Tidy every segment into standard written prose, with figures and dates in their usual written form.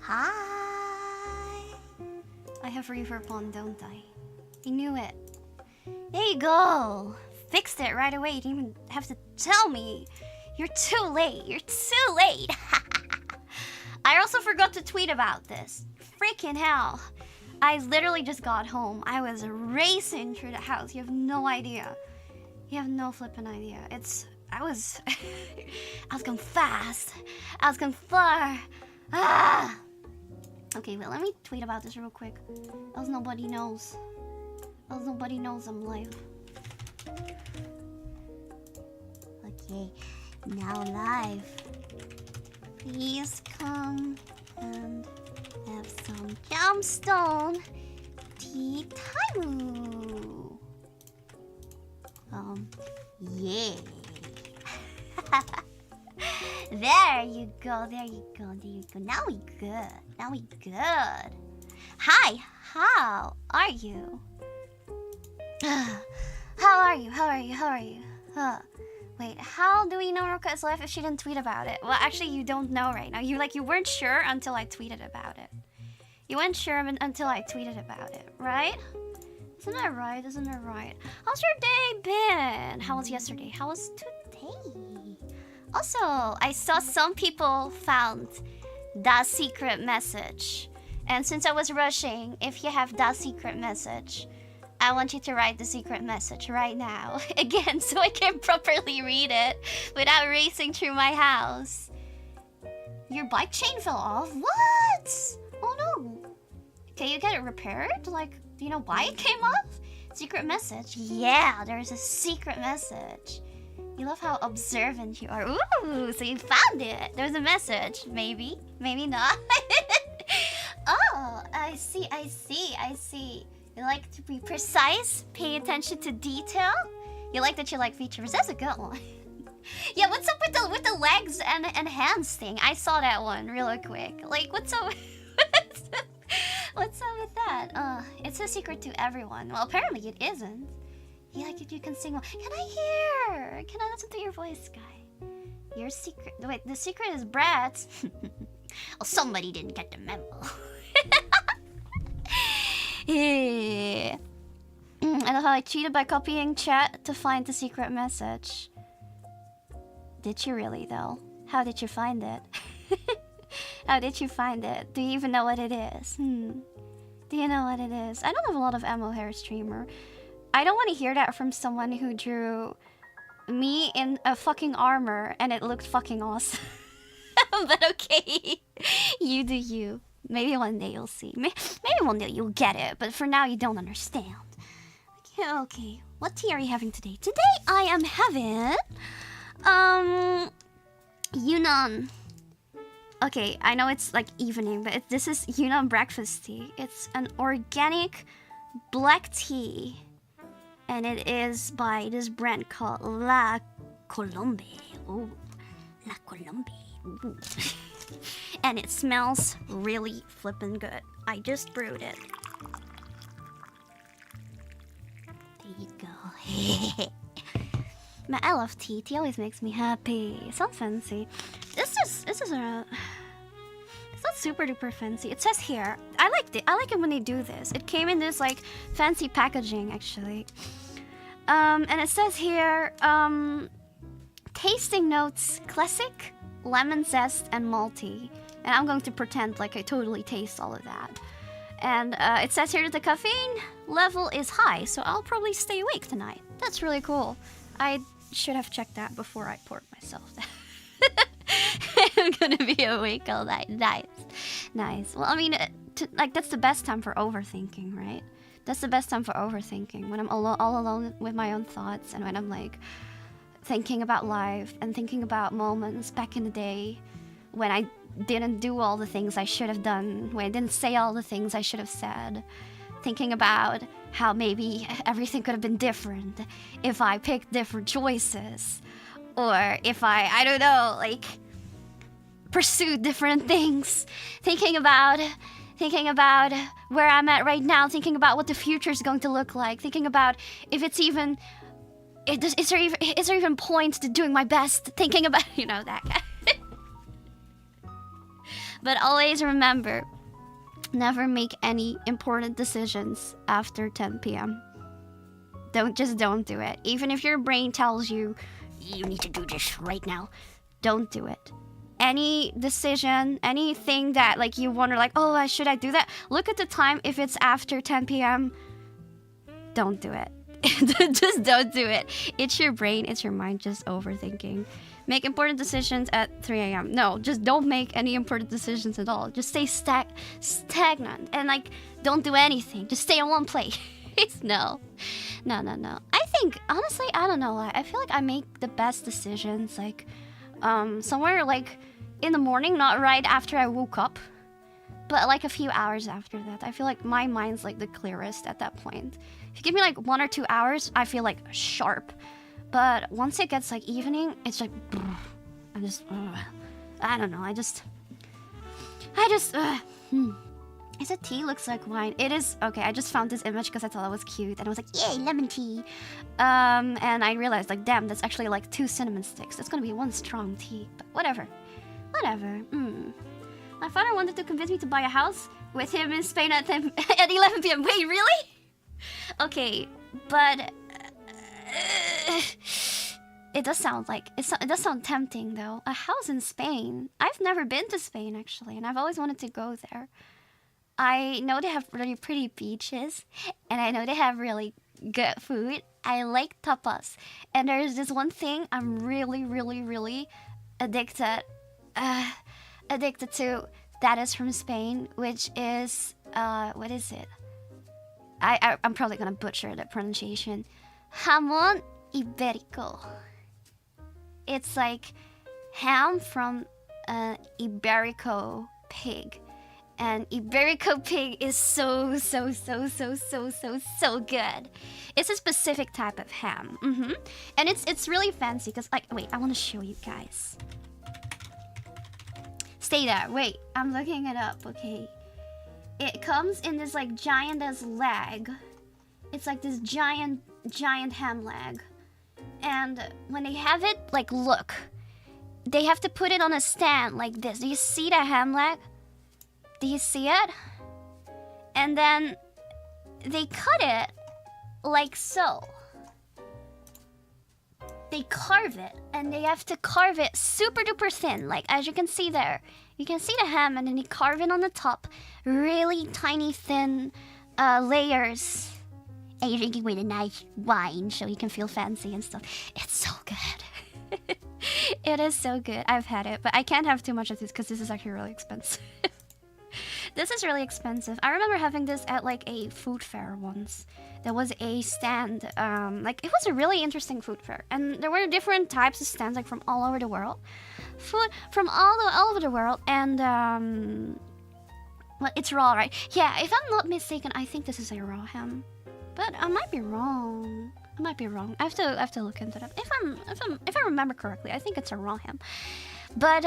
Hi. I have reverb on, don't I? You knew it. There you go. Fixed it right away. You didn't even have to tell me. You're too late. You're too late. I also forgot to tweet about this. Freaking hell. I literally just got home. I was racing through the house. You have no idea. You have no flipping idea. I was going fast. I was going far. Ah! Okay, but let me tweet about this real quick. Else nobody knows. Else nobody knows I'm live. Okay, now live. Please come and have some gemstone tea time. Yeah. There you go, there you go, there you go. Now we good. Now we good. Hi, how are you? How are you? How are you? How are you? Wait, how do we know Roca is live if she didn't tweet about it? Well, actually, you don't know right now. You weren't sure until I tweeted about it. You weren't sure until I tweeted about it, right? Isn't that right? Isn't that right? How's your day been? How was yesterday? How was today? Also, I saw some people found the secret message. And since I was rushing, if you have the secret message, I want you to write the secret message right now. Again, so I can properly read it without racing through my house. Your bike chain fell off? What? Oh no. Can you get it repaired? Like, do you know why it came off? Secret message. Yeah, there's a secret message. You love how observant you are. Ooh, so you found it. There's a message. Maybe. Maybe not. Oh, I see, I see, I see. You like to be precise, pay attention to detail. You like that you like VTubers. That's a good one. Yeah, what's up with the legs and hands thing? I saw that one real quick. Like, what's up? What's up with that? It's a secret to everyone. Well, apparently it isn't. You like it, you can sing. Can I hear? Can I listen to your voice, guy? Your secret. Wait, the secret is Bratz. Well, somebody didn't get the memo. Yeah. I love how I cheated by copying chat to find the secret message. Did you really, though? How did you find it? How did you find it? Do you even know what it is? Do you know what it is? I don't have a lot of ammo hair streamer. I don't want to hear that from someone who drew me in a fucking armor and it looked fucking awesome. But okay, you do you. Maybe one day you'll see. Maybe one day you'll get it, but for now you don't understand. Okay. What tea are you having today? Today I am having Yunnan. Okay, I know it's like evening, but this is Yunnan breakfast tea. It's an organic black tea. And it is by this brand called 𝐿𝐶𝐿𝐼𝐏𝐻. Oh, 𝐿𝐶𝐿𝐼𝐏𝐻. Ooh. And it smells really flippin' good. I just brewed it. There you go. I love tea. Tea always makes me happy. It sounds fancy. This is a... It's not super duper fancy. It says here. I liked it. I like it when they do this. It came in this like fancy packaging actually. And it says here, tasting notes, classic, lemon zest, and malty. And I'm going to pretend like I totally taste all of that. And it says here that the caffeine level is high, so I'll probably stay awake tonight. That's really cool. I should have checked that before I poured myself that. I'm gonna be awake all night. Nice. Nice. Well, I mean, like, that's the best time for overthinking, right? That's the best time for overthinking. When I'm all alone with my own thoughts and when I'm, like, thinking about life and thinking about moments back in the day when I didn't do all the things I should have done, when I didn't say all the things I should have said. Thinking about how maybe everything could have been different if I picked different choices. Or if I don't know, like, pursued different things. Thinking about where I'm at right now. Thinking about what the future is going to look like. Thinking about if it's even... Is there even point to doing my best? Thinking about, you know, that guy. But always remember, never make any important decisions after 10 p.m. Don't do it. Even if your brain tells you, you need to do this right now, don't do it. Any decision, anything that like you wonder like, oh, should I do that? Look at the time. If it's after 10 p.m., don't do it. Just don't do it. It's your brain, it's your mind just overthinking. Make important decisions at 3 a.m. No, just don't make any important decisions at all. Just stay stagnant and like don't do anything. Just stay in one place. No. I think honestly, I don't know. I feel like I make the best decisions like somewhere like in the morning, not right after I woke up, but like a few hours after that. I feel like my mind's like the clearest at that point. If you give me like 1 or 2 hours, I feel like sharp. But once it gets like evening, it's like, I'm just, I don't know. I just, Is it tea? Looks like wine. It is. Okay, I just found this image because I thought it was cute. And I was like, yay, lemon tea. And I realized like, damn, that's actually like 2 cinnamon sticks. That's gonna be 1 strong tea. But whatever. My father wanted to convince me to buy a house with him in Spain at 11 p.m. Wait, really? Okay, but it does sound like it does sound tempting though. A house in Spain. I've never been to Spain actually, and I've always wanted to go there. I know they have really pretty beaches, and I know they have really good food. I like tapas, and there's this one thing I'm really addicted to. That is from Spain, which is what is it? I'm probably gonna butcher the pronunciation. Jamón ibérico. It's like ham from an Iberico pig. And Iberico pig is so good. It's a specific type of ham. And it's really fancy because like wait, I want to show you guys. Stay there. Wait, I'm looking it up. Okay. It comes in this like giant as leg. It's like this giant ham leg. And when they have it, like look, they have to put it on a stand like this. Do you see the ham leg? Do you see it? And then they cut it like so. They carve it, and they have to carve it super duper thin, like as you can see there. You can see the ham, and then they carve it on the top, really tiny thin layers. And you're drinking with a nice wine, so you can feel fancy and stuff. It's so good. It is so good. I've had it, but I can't have too much of this because this is actually really expensive. This is really expensive. I remember having this at like a food fair once. There was a stand, like it was a really interesting food fair, and there were different types of stands like from all over the world, food from all over the world, and well, it's raw, right? Yeah, if I'm not mistaken, I think this is a raw ham, but I might be wrong. I have to look into that. If I remember correctly, I think it's a raw ham, but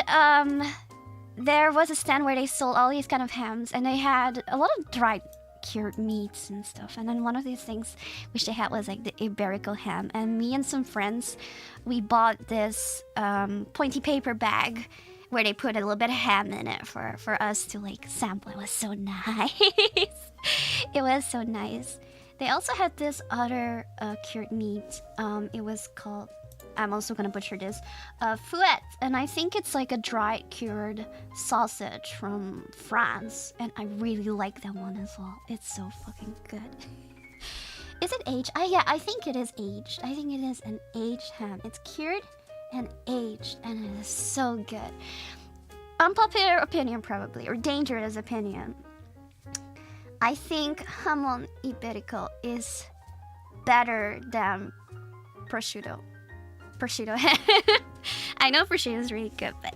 there was a stand where they sold all these kind of hams, and they had a lot of dried cured meats and stuff. And then one of these things which they had was like the Iberico ham. And me and some friends, we bought this pointy paper bag where they put a little bit of ham in it for us to like sample. It was so nice. It was so nice. They also had this other cured meat. It was called, I'm also gonna butcher this, fouette, and I think it's like a dry cured sausage from France, and I really like that one as well. It's so fucking good. Is it aged? Yeah, I think it is aged. I think it is an aged ham. It's cured and aged, and it is so good. Unpopular opinion probably, or dangerous opinion. I think jamón ibérico is better than prosciutto. Ham. I know prosciutto is really good, but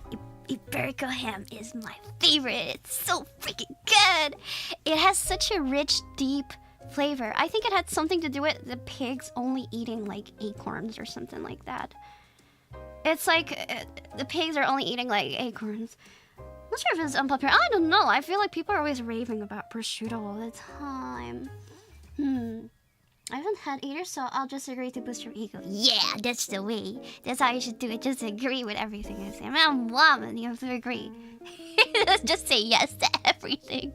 Iberico ham is my favorite. It's so freaking good. It has such a rich, deep flavor. I think it had something to do with the pigs only eating like acorns or something like that. It's like the pigs are only eating like acorns. I'm not sure if it's unpopular. I don't know. I feel like people are always raving about prosciutto all the time. I haven't had either, so I'll just agree to boost your ego. Yeah, that's the way. That's how you should do it. Just agree with everything I say. I'm a woman, you have to agree. Just say yes to everything.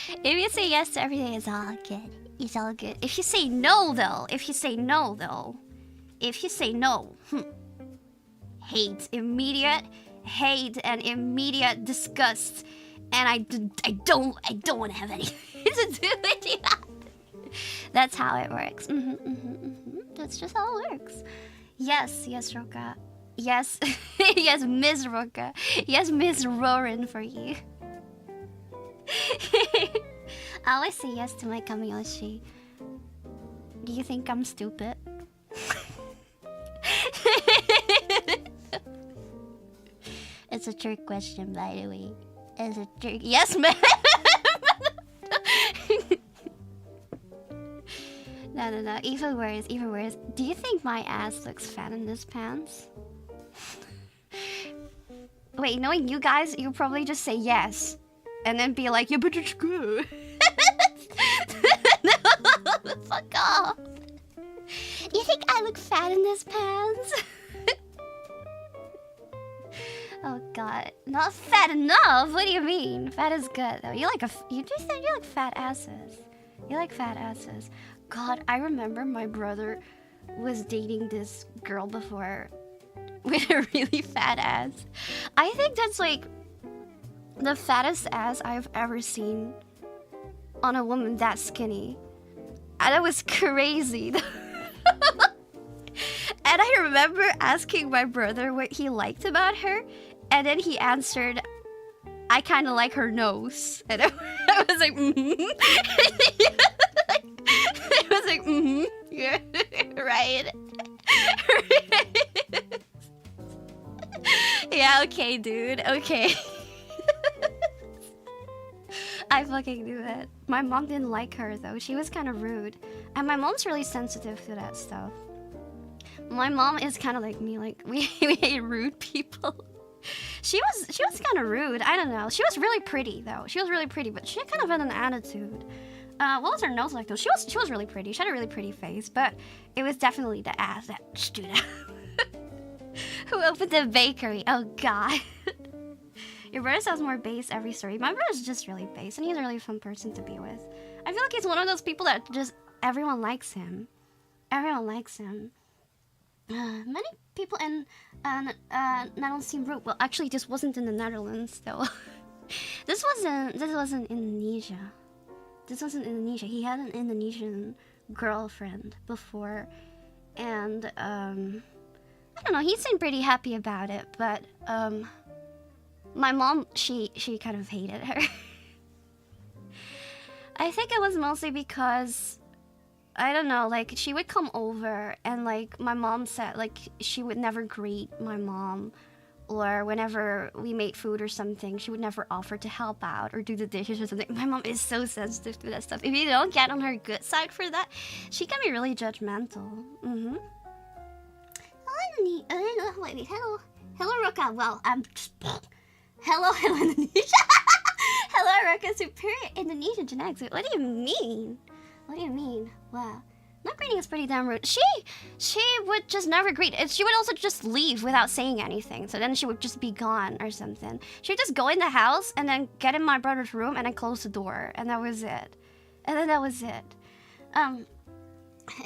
If you say yes to everything, it's all good. It's all good. If you say no, though, if you say no, hate, immediate hate and immediate disgust, and I don't want to have anything to do with you. That's how it works. That's just how it works. Yes, ROCA. Yes, yes, Miss ROCA. Yes, Miss ROURIN for you. I always say yes to my 𝐵𝐿. Do you think I'm stupid? It's a trick question, by the way. It's a trick. Yes, ma'am. No. Even worse. Do you think my ass looks fat in this pants? Wait, knowing you guys, you probably just say yes. And then be like, yeah, but it's good. No, fuck off. You think I look fat in this pants? Oh god, not fat enough. What do you mean? Fat is good though. You just said you like fat asses. You like fat asses. God, I remember my brother was dating this girl before with a really fat ass. I think that's like the fattest ass I've ever seen on a woman that skinny. And that was crazy. And I remember asking my brother what he liked about her, and then he answered, I kind of like her nose. And I was like, I was like, yeah, right. Yeah, okay, dude, okay. I fucking knew it. My mom didn't like her though. She was kind of rude. And my mom's really sensitive to that stuff. My mom is kind of like me, like we hate rude people. She was kind of rude. I don't know. She was really pretty though. She was really pretty, but she kind of had an attitude. What was her nose like though? She was really pretty. She had a really pretty face, but it was definitely the ass that stood out. Who opened the bakery? Oh god. Your brother sounds more base every story. My brother's just really base, and he's a really fun person to be with. I feel like he's one of those people that just everyone likes him. Everyone likes him. Many people in Netherlands seem rude. Well, actually, this wasn't in the Netherlands, though. This wasn't Indonesia. This wasn't Indonesia. He had an Indonesian girlfriend before, and I don't know. He seemed pretty happy about it, but my mom, she kind of hated her. I think it was mostly because, I don't know, like, she would come over and, like, my mom said, like, she would never greet my mom, or whenever we made food or something, she would never offer to help out or do the dishes or something. My mom is so sensitive to that stuff. If you don't get on her good side for that, she can be really judgmental. Hello, ROCA. Well, hello, Indonesia. Hello, ROCA. Superior Indonesian genetics. What do you mean? What do you mean? Wow. Not greeting is pretty damn rude. She would just never greet. She would also just leave without saying anything. So then she would just be gone or something. She would just go in the house and then get in my brother's room and then close the door. And that was it. And then that was it. I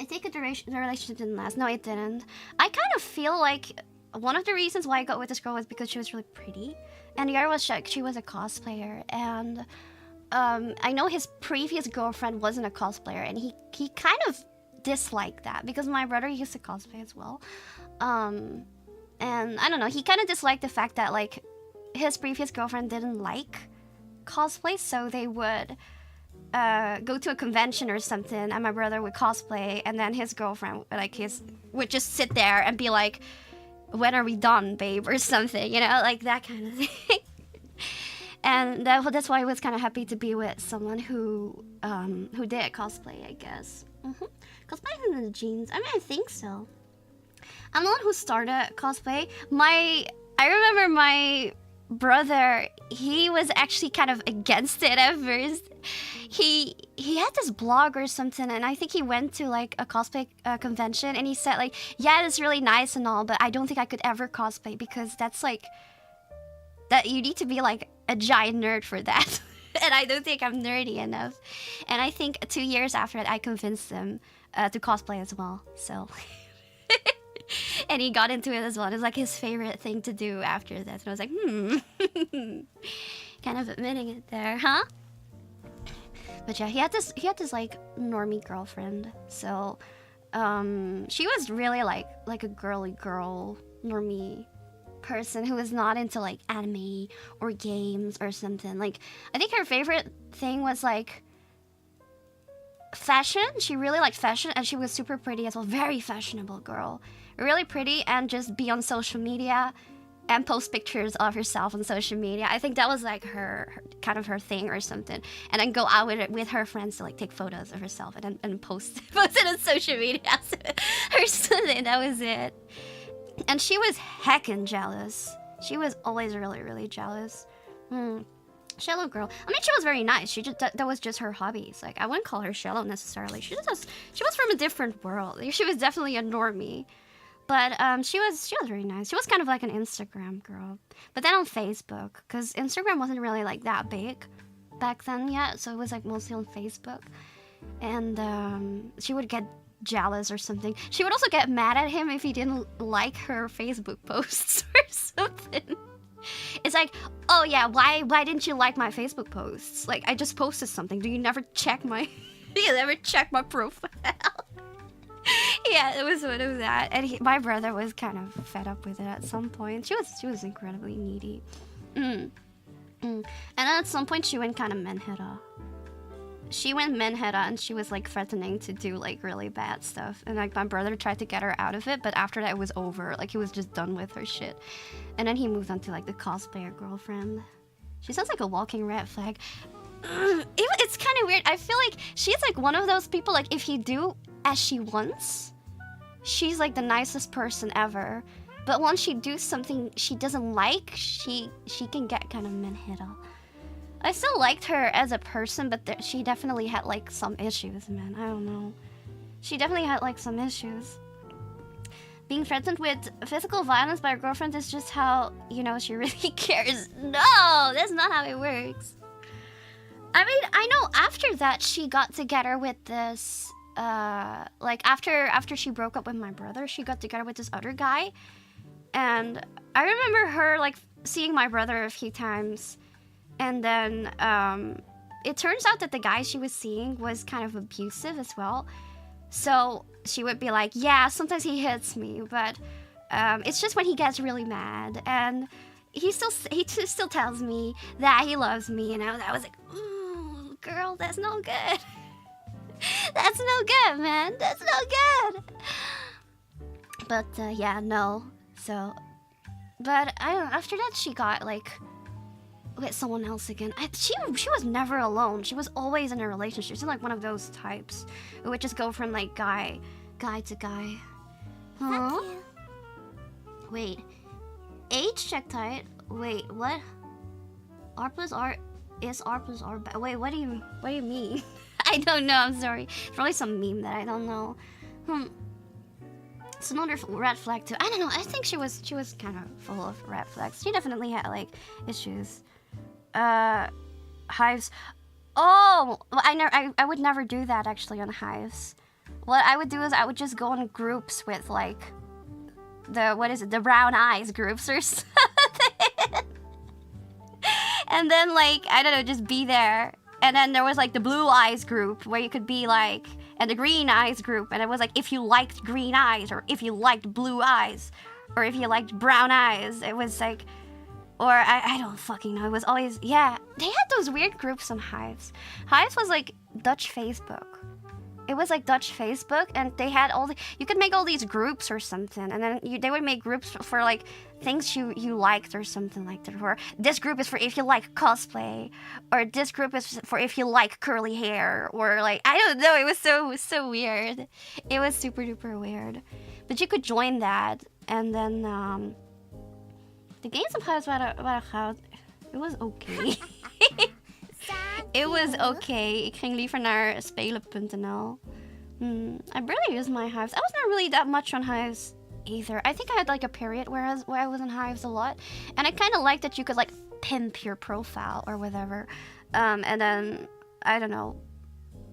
think the relationship didn't last. No, it didn't. I kind of feel like one of the reasons why I got with this girl was because she was really pretty. And the other was she was a cosplayer. And I know his previous girlfriend wasn't a cosplayer, and he kind of disliked that because my brother used to cosplay as well. And I don't know, he kind of disliked the fact that, like, his previous girlfriend didn't like cosplay, so they would go to a convention or something, and my brother would cosplay, and then his girlfriend, like, would just sit there and be like, when are we done, babe, or something, you know, like that kind of thing. And that's why I was kind of happy to be with someone who did cosplay, I guess. Cosplay is in the genes. I mean, I think so. I'm the one who started cosplay. I remember brother, he was actually kind of against it at first. He had this blog or something, and I think he went to like a cosplay convention, and he said like, yeah, it's really nice and all, but I don't think I could ever cosplay because that's like, that you need to be like a giant nerd for that. And I don't think I'm nerdy enough. And I think 2 years after that, I convinced him to cosplay as well. So, and he got into it as well. It was like his favorite thing to do after that. And I was like, kind of admitting it there, huh? But yeah, he had this like normie girlfriend. So, she was really like a girly girl normie person who was not into like anime or games or something. Like, I think her favorite thing was like fashion. She really liked fashion, and she was super pretty as well. Very fashionable girl, really pretty, and just be on social media and post pictures of herself on social media. I think that was like her kind of her thing or something. And then go out with her friends to like take photos of herself and post it on social media or something. That was it. And she was heckin' jealous. She was always really, really jealous. Shallow girl. I mean, she was very nice. She just that was just her hobbies. Like, I wouldn't call her shallow necessarily. She was from a different world. She was definitely a normie. But she was very nice. She was kind of like an Instagram girl. But then on Facebook, because Instagram wasn't really like that big back then yet, so it was like mostly on Facebook. And she would get jealous or something. She would also get mad at him if he didn't like her Facebook posts or something. It's like, oh yeah, why didn't you like my Facebook posts? Like, I just posted something. Do you never check my profile? Yeah, it was one of that. And my brother was kind of fed up with it at some point. She was incredibly needy. And then at some point she went kind of menheta. She went menheta, and she was like threatening to do like really bad stuff. And like my brother tried to get her out of it, but after that it was over. Like, he was just done with her shit. And then he moved on to like the cosplayer girlfriend. She sounds like a walking red flag. It's kind of weird. I feel like she's like one of those people, like, if you do as she wants, she's like the nicest person ever. But once she do something she doesn't like, she can get kind of menheta. I still liked her as a person, but she definitely had like some issues, man. I don't know. She definitely had like some issues. Being threatened with physical violence by her girlfriend is just how, you know, she really cares. No, that's not how it works. I mean, I know after that she got together with this, like after she broke up with my brother, she got together with this other guy. And I remember her like seeing my brother a few times. And then it turns out that the guy she was seeing was kind of abusive as well. So she would be like, yeah, sometimes he hits me, but it's just when he gets really mad. And he still tells me that he loves me, you know. I was like, ooh, girl, that's no good. That's no good, man. That's no good. But yeah, no. So, but I don't know. After that, she got like with someone else again. She was never alone. She was always in a relationship. She's like one of those types who would just go from like guy to guy. Huh? Wait, age check tight. Wait, what? R plus R is R plus R. Wait, what do you mean? I don't know. I'm sorry. It's probably some meme that I don't know. It's another red flag too. I don't know. I think she was kind of full of red flags. She definitely had like issues. Hives. Oh, I would never do that actually on Hives. What I would do is I would just go in groups with like the brown eyes groups or something. And then like, I don't know, just be there. And then there was like the blue eyes group where you could be like, and the green eyes group, and it was like if you liked green eyes, or if you liked blue eyes, or if you liked brown eyes. It was like, or I don't fucking know. It was always, yeah. They had those weird groups on Hives. Hives was like Dutch Facebook. It was like Dutch Facebook, and they had you could make all these groups or something, and then they would make groups for like things you liked or something like that. Or this group is for if you like cosplay, or this group is for if you like curly hair, or like, I don't know. It was so weird. It was super duper weird. But you could join that, and then The games of Hives waren it was okay. It was okay. Ik ging liever naar 𝕼𝐿.nl. I barely use my Hives. I was not really that much on Hives either. I think I had like a period where I was in Hives a lot, and I kind of liked that you could like pimp your profile or whatever, and then I don't know,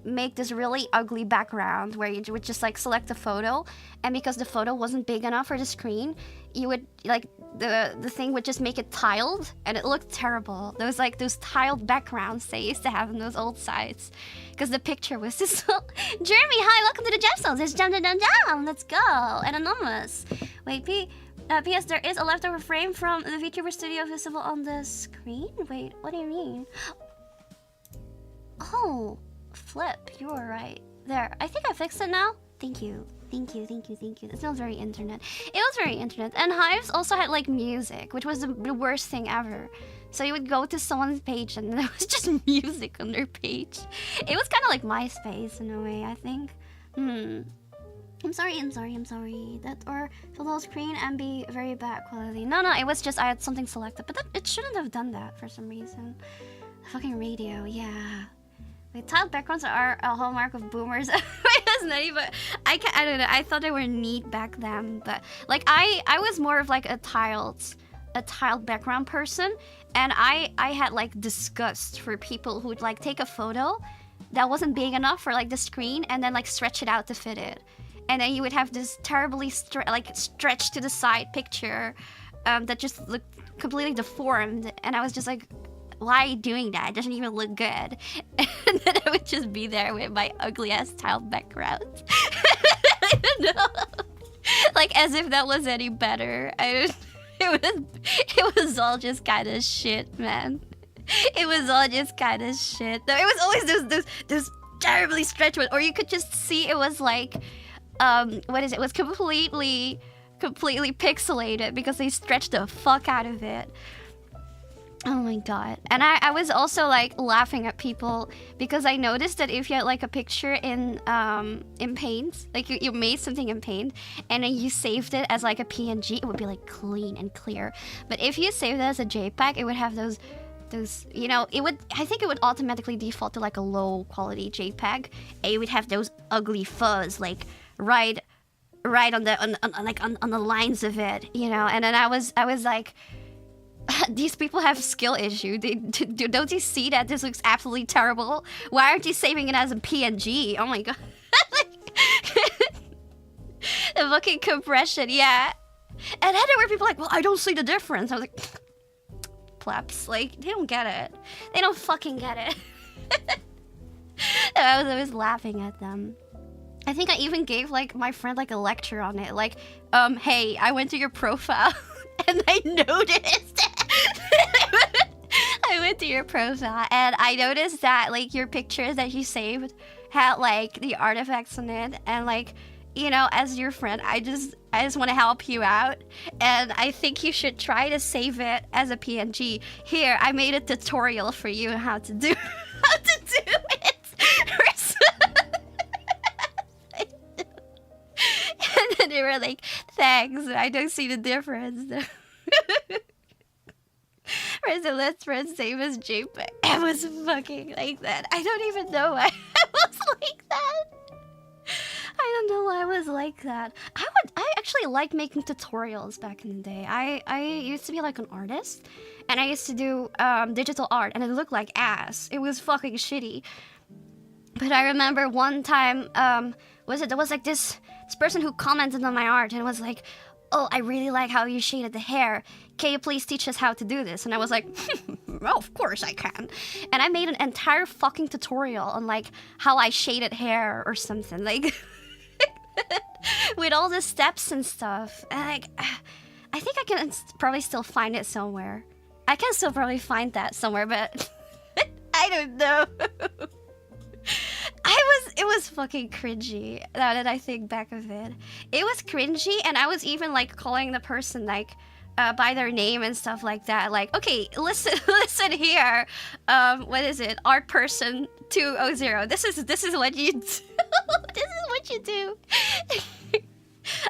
make this really ugly background where you would just like select a photo, and because the photo wasn't big enough for the screen, you would like the thing would just make it tiled, and it looked terrible. There was like those tiled backgrounds they used to have in those old sites, because the picture was just Jeremy, hi, welcome to the Gemstones. It's jam, let's go. And Anonymous. Wait, P.S. There is a leftover frame from the VTuber studio visible on the screen. Wait, what do you mean? Oh, Flip, you were right. There, I think I fixed it now. Thank you. It sounds very internet. It was very internet. And Hives also had like music, which was the worst thing ever. So you would go to someone's page and there was just music on their page. It was kind of like MySpace in a way, I think. I'm sorry. That or fill the whole screen and be very bad quality. No, it was just I had something selected, but it shouldn't have done that for some reason. Fucking radio, yeah. Wait, tiled backgrounds are a hallmark of boomers. Wait, that's nutty, but I don't know. I thought they were neat back then, but like I was more of like a tiled background person, and I had like disgust for people who would like take a photo that wasn't big enough for like the screen and then like stretch it out to fit it, and then you would have this terribly stretched to the side picture that just looked completely deformed, and I was just like, why are you doing that? It doesn't even look good. And then I would just be there with my ugly ass tiled background. I don't know. Like as if that was any better. It was all just kind of shit, man. It was all just kind of shit. No, it was always those terribly stretched ones, or you could just see it was like what is it? It was completely pixelated because they stretched the fuck out of it. Oh my god. And I was also like laughing at people because I noticed that if you had like a picture in Paint, like you made something in Paint and then you saved it as like a PNG, it would be like clean and clear. But if you saved it as a JPEG, it would have those you know, I think it would automatically default to like a low quality JPEG, and it would have those ugly fuzz like right on the lines of it, you know. And then I was like, these people have skill issue. Don't you see that this looks absolutely terrible? Why aren't you saving it as a PNG? Oh my god. The fucking compression, yeah. And then there were people like, well, I don't see the difference. I was like, plebs, like, they don't get it. They don't fucking get it. I was always laughing at them. I think I even gave like my friend like a lecture on it. Like, hey, I went to your profile and I noticed I went to your profile and I noticed that like your pictures that you saved had like the artifacts on it, and like, you know, as your friend, I just want to help you out, and I think you should try to save it as a PNG. Here, I made a tutorial for you on how to do it. And then they were like, thanks, I don't see the difference. Where's the Let's Friend save as JPEG? I was fucking like that. I don't even know why I was like that. I don't know why I was like that. I actually liked making tutorials back in the day. I used to be like an artist, and I used to do digital art, and it looked like ass. It was fucking shitty. But I remember one time, there was like this person who commented on my art and was like, oh, I really like how you shaded the hair. Can you please teach us how to do this? And I was like, well, of course I can. And I made an entire fucking tutorial on like how I shaded hair or something, like with all the steps and stuff. And like, I think I can probably still find it somewhere. I can still probably find that somewhere, but I don't know. It was fucking cringy now that I think back of it. It was cringy, and I was even like calling the person like by their name and stuff like that. Like, okay, listen here. What is it? Art person 200. This is what you do. This is what you do.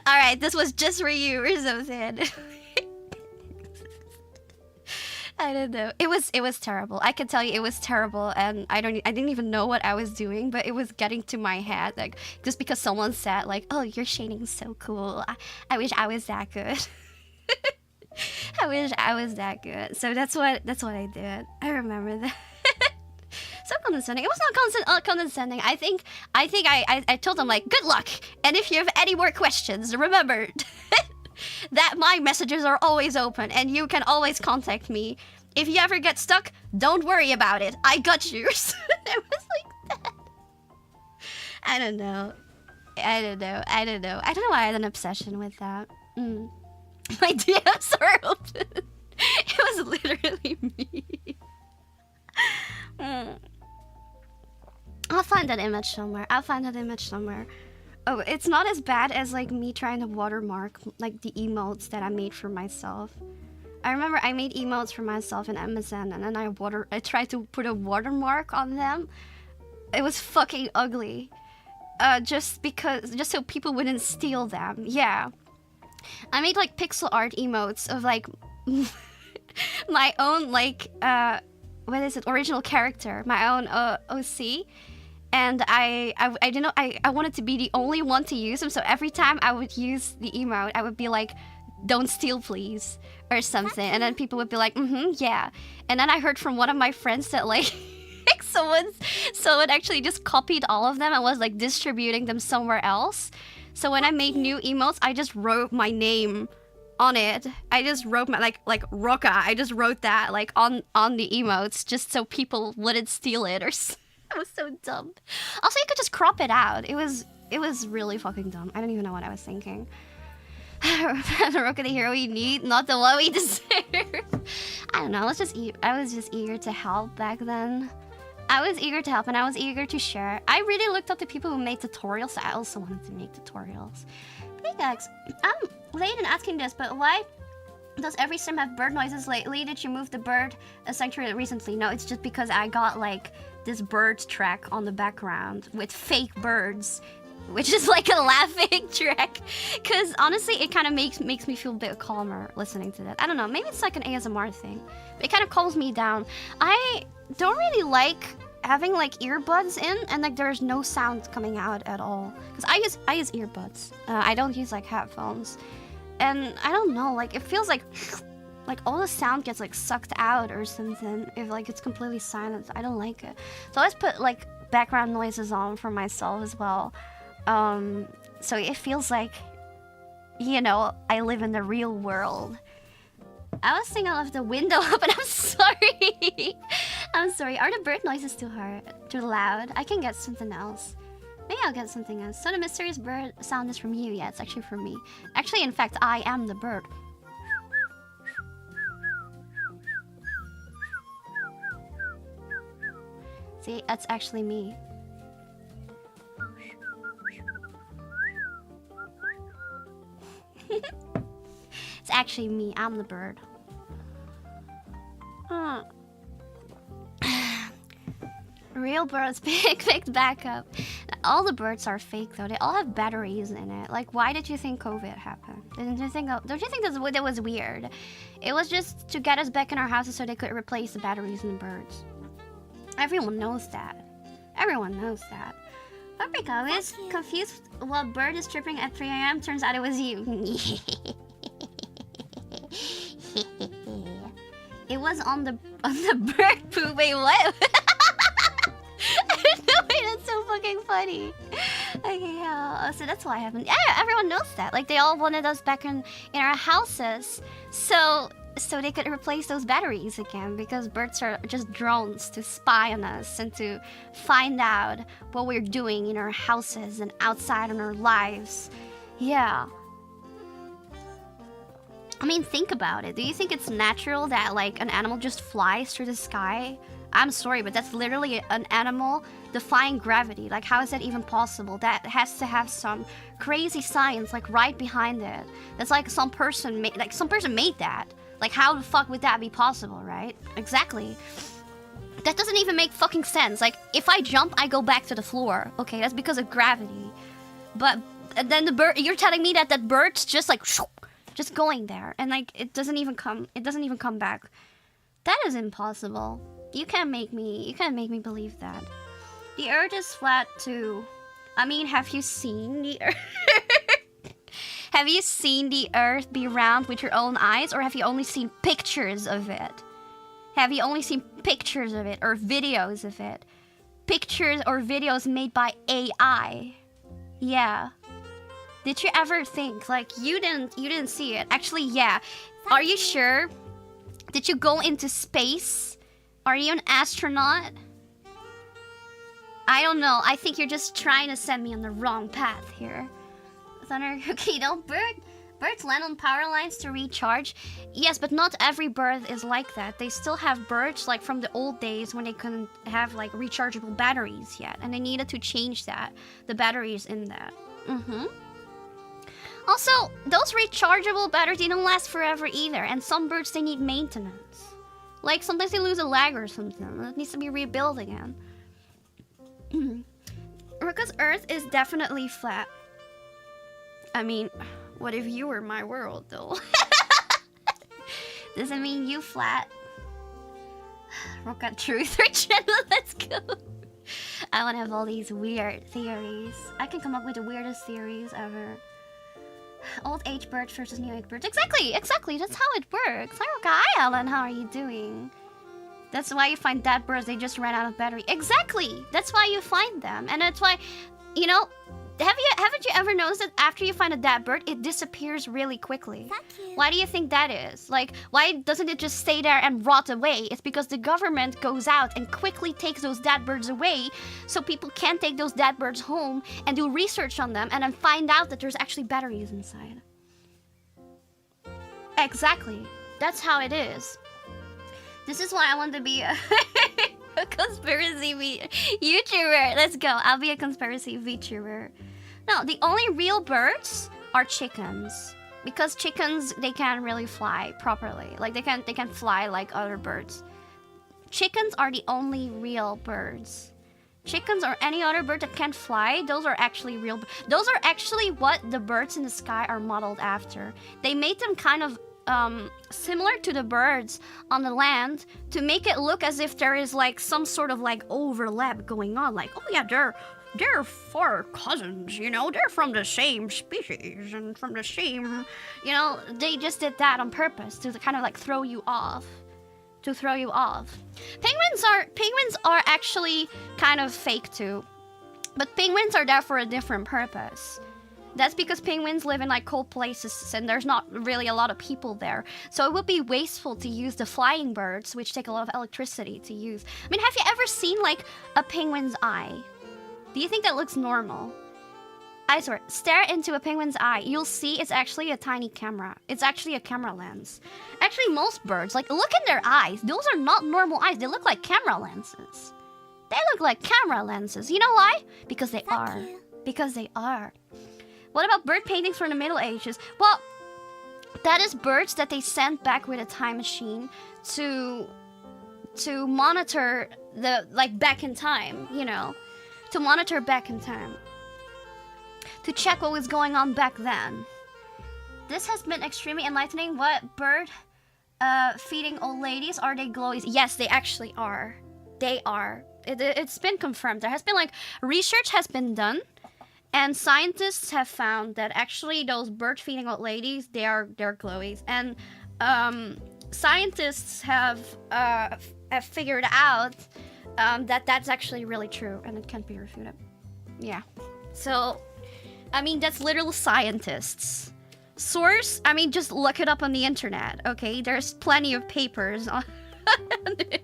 All right, this was just for you or something. I don't know. It was terrible. I can tell you it was terrible, and I didn't even know what I was doing, but it was getting to my head, like, just because someone said like, "Oh, your shading's so cool. I wish I was that good." I wish I was that good. So that's what I did. I remember that. So condescending. It was not condescending. I think I told them like, "Good luck, and if you have any more questions, remember that my messages are always open, and you can always contact me. If you ever get stuck, don't worry about it. I got you." It was like that. I don't know. I don't know why I had an obsession with that. My DMs are open. It was literally me. I'll find that image somewhere. Oh, it's not as bad as like me trying to watermark like the emotes that I made for myself. I remember I made emotes for myself in MSN, and then I tried to put a watermark on them. It was fucking ugly. Just so people wouldn't steal them. Yeah. I made like pixel art emotes of like my own like what is it, original character, my own OC. And I didn't know, I wanted to be the only one to use them, so every time I would use the emote, I would be like, "Don't steal, please," or something. And then people would be like, yeah. And then I heard from one of my friends that like, someone actually just copied all of them and was like distributing them somewhere else. So when I made new emotes, I just wrote my name on it. I just wrote my like ROCA. I just wrote that like on the emotes just so people wouldn't steal it or something. It was so dumb. Also, you could just crop it out. It was really fucking dumb. I don't even know what I was thinking. The ROCA the hero we need, not the one we deserve. I don't know. I was just eager to help back then. I was eager to help, and I was eager to share. I really looked up to people who made tutorials. I also wanted to make tutorials. Hey guys, I'm late in asking this, but why does every stream have bird noises lately? Did you move the bird sanctuary recently? No, it's just because I got like this bird track on the background with fake birds, which is like a laughing track. Cause honestly, it kind of makes me feel a bit calmer listening to that. I don't know, maybe it's like an ASMR thing. But it kind of calms me down. I don't really like having like earbuds in and like there's no sound coming out at all. Cause I use earbuds. I don't use like headphones. And I don't know, like it feels like all the sound gets like sucked out or something if like it's completely silent. I don't like it. So I always put like background noises on for myself as well. So it feels like, you know, I live in the real world. I was thinking I left the window open. I'm sorry. I'm sorry. Are the bird noises too loud? I can get something else. Maybe I'll get something else. So the mysterious bird sound is from you. Yeah, it's actually from me. Actually, in fact, I am the bird. See, that's actually me. It's actually me. I'm the bird. Real birds picked back up. All the birds are fake though. They all have batteries in it. Like, why did you think COVID happened? Don't you think that was weird? It was just to get us back in our houses so they could replace the batteries in the birds. Everyone knows that. Everyone knows that. Paprika, I was confused what bird is chirping at 3 AM. Turns out it was you. It was on the bird poop. Wait, what? No way, that's so fucking funny. Okay, yeah. So that's why happened. Yeah, everyone knows that. Like, they all wanted us back in our houses, so they could replace those batteries again, because birds are just drones to spy on us and to find out what we're doing in our houses and outside in our lives. Yeah. I mean, think about it. Do you think it's natural that, like, an animal just flies through the sky? I'm sorry, but that's literally an animal defying gravity. Like, how is that even possible? That has to have some crazy science, like, right behind it. That's like some person made that. Like, how the fuck would that be possible, right? Exactly. That doesn't even make fucking sense. Like, if I jump, I go back to the floor. Okay, that's because of gravity. But then the bird, you're telling me that bird's just like, just going there, and like it doesn't even come back. That is impossible. You can't make me believe that. The Earth is flat too. I mean, have you seen the Earth? Have you seen the Earth be round with your own eyes, or have you only seen pictures of it? Have you only seen pictures of it or videos of it? Pictures or videos made by AI. Yeah. Did you ever think, like, you didn't see it? Actually, yeah. Are you sure? Did you go into space? Are you an astronaut? I don't know. I think you're just trying to send me on the wrong path here. Thunder, okay, don't birds land on power lines to recharge. Yes, but not every bird is like that. They still have birds like from the old days when they couldn't have like rechargeable batteries yet, and they needed to change that, the batteries in that. Also, those rechargeable batteries, they don't last forever either, and some birds, they need maintenance. Like sometimes they lose a leg or something. It needs to be rebuilt again. Because Earth is definitely flat. I mean, what if you were my world, though? Doesn't mean you flat. ROCA Truth or channel, let's go. I want to have all these weird theories. I can come up with the weirdest theories ever. Old age birds versus new age birds. Exactly. That's how it works. Hi, Alan. How are you doing? That's why you find dead birds. They just ran out of battery. Exactly. That's why you find them, and that's why, you know. Haven't you ever noticed that after you find a dead bird, it disappears really quickly? Why do you think that is? Like, why doesn't it just stay there and rot away? It's because the government goes out and quickly takes those dead birds away, so people can't take those dead birds home and do research on them and then find out that there's actually batteries inside. Exactly. That's how it is. This is why I want to be a conspiracy VTuber. Let's go. I'll be a conspiracy VTuber. No, the only real birds are chickens. Because chickens, they can't really fly properly. Like, they can fly like other birds. Chickens are the only real birds. Chickens or any other bird that can't fly, those are actually real. Those are actually what the birds in the sky are modeled after. They made them kind of similar to the birds on the land to make it look as if there is like some sort of like overlap going on. Like, oh yeah, they're four cousins, you know, they're from the same species and from the same, you know, they just did that on purpose to kind of like throw you off. Penguins are actually kind of fake too, but penguins are there for a different purpose. That's because penguins live in like cold places and there's not really a lot of people there. So it would be wasteful to use the flying birds, which take a lot of electricity to use. I mean, have you ever seen like a penguin's eye? Do you think that looks normal? I swear, stare into a penguin's eye. You'll see it's actually a tiny camera. It's actually a camera lens. Actually, most birds, like, look in their eyes. Those are not normal eyes. They look like camera lenses. They look like camera lenses. You know why? Because they are. Because they are. What about bird paintings from the Middle Ages? Well, that is birds that they sent back with a time machine to monitor the, like, back in time, you know. To monitor back in time. To check what was going on back then. This has been extremely enlightening. What bird feeding old ladies? Are they glowies? Yes, they actually are. They are. It's been confirmed. There has been, like, research has been done. And scientists have found that actually those bird feeding old ladies, they're glowies. And scientists have figured out that that's actually really true and it can't be refuted. Yeah. So, I mean, that's literal scientists. Source, I mean, just look it up on the internet, okay? There's plenty of papers on it.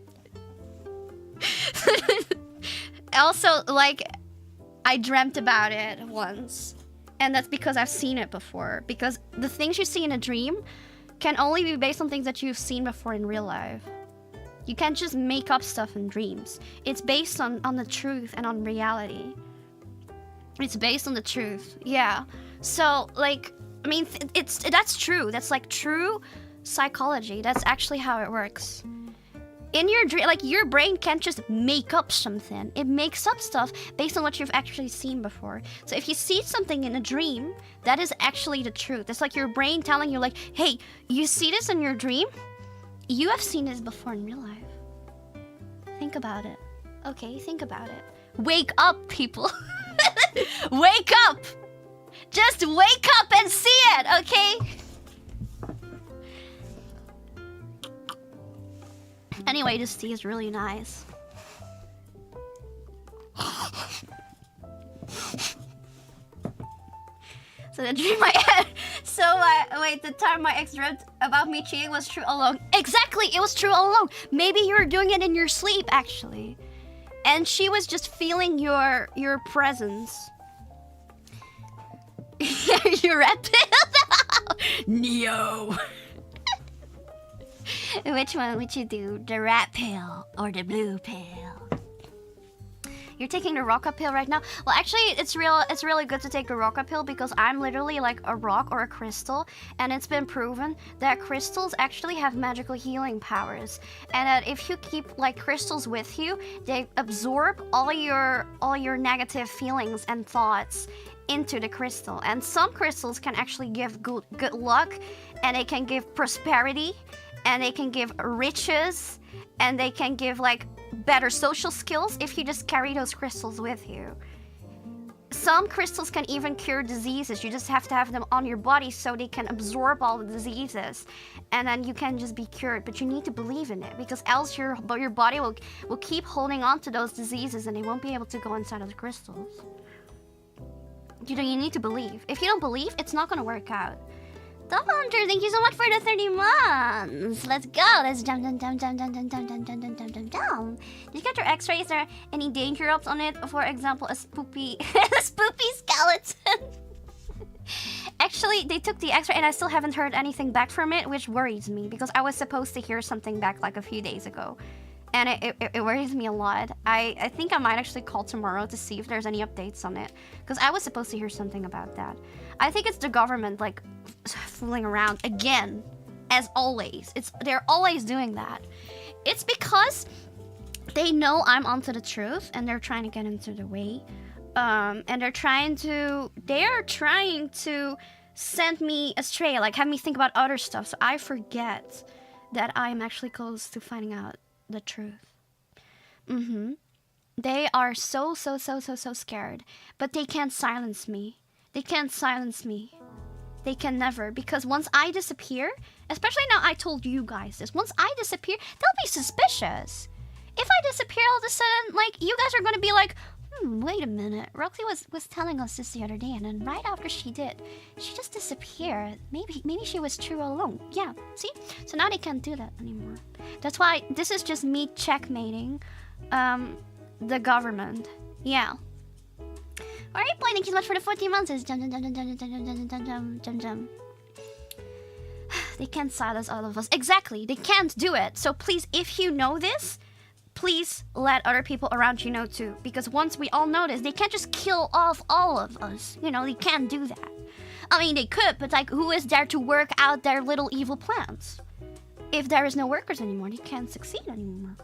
Also, like, I dreamt about it once. And that's because I've seen it before. Because the things you see in a dream can only be based on things that you've seen before in real life. You can't just make up stuff in dreams. It's based on the truth and on reality. It's based on the truth, yeah. So, like, I mean, that's true. That's, like, true psychology. That's actually how it works. In your dream, like, your brain can't just make up something. It makes up stuff based on what you've actually seen before. So if you see something in a dream, that is actually the truth. It's like your brain telling you, like, hey, you see this in your dream? You have seen this before in real life. Think about it. Okay, think about it. Wake up, people. Wake up! Just wake up and see it, okay? Anyway, this tea is really nice. So the dream I had. So wait, the time my ex dreamt about me cheating was true all along. Exactly, it was true all along. Maybe you were doing it in your sleep, actually, and she was just feeling your presence. Your red pill. Neo. Which one would you do? The red pill or the blue pill? You're taking the ROCA pill right now? Well, actually, it's really good to take the ROCA pill because I'm literally like a rock or a crystal, and it's been proven that crystals actually have magical healing powers, and that if you keep like crystals with you, they absorb all your negative feelings and thoughts into the crystal. And some crystals can actually give good luck, and they can give prosperity, and they can give riches, and they can give like better social skills if you just carry those crystals with you. Some crystals can even cure diseases. You just have to have them on your body so they can absorb all the diseases, and then you can just be cured. But you need to believe in it, because else your body will keep holding on to those diseases, and they won't be able to go inside of the crystals. You need to believe. If you don't believe, it's not gonna work out. Hunter, thank you so much for the 30 months. Let's go. Let's jump. Did you get your x-ray? Is there any danger ups on it? For example, a spoopy skeleton. Actually, they took the x-ray and I still haven't heard anything back from it, which worries me because I was supposed to hear something back like a few days ago. And it worries me a lot. I think I might actually call tomorrow to see if there's any updates on it, because I was supposed to hear something about that. I think it's the government like fooling around again, as always. They're always doing that. It's because they know I'm onto the truth and they're trying to get into the way. And they are trying to send me astray, like have me think about other stuff, so I forget that I'm actually close to finding out the truth. They are so scared, but they can't silence me. They can't silence me. They can never, because once I disappear, especially now I told you guys this, once I disappear, they'll be suspicious. If I disappear all of a sudden, like, you guys are gonna be like, wait a minute, Roxy was telling us this the other day, and then right after she did, she just disappeared. Maybe she was true all along. Yeah, see? So now they can't do that anymore. That's why this is just me checkmating the government. Yeah. Alright, boy, thank you so much for the 14 months. They can't silence all of us. Exactly, they can't do it. So please, if you know this, please let other people around you know too. Because once we all know this, they can't just kill off all of us. You know, they can't do that. I mean, they could, but like, who is there to work out their little evil plans? If there is no workers anymore, they can't succeed anymore.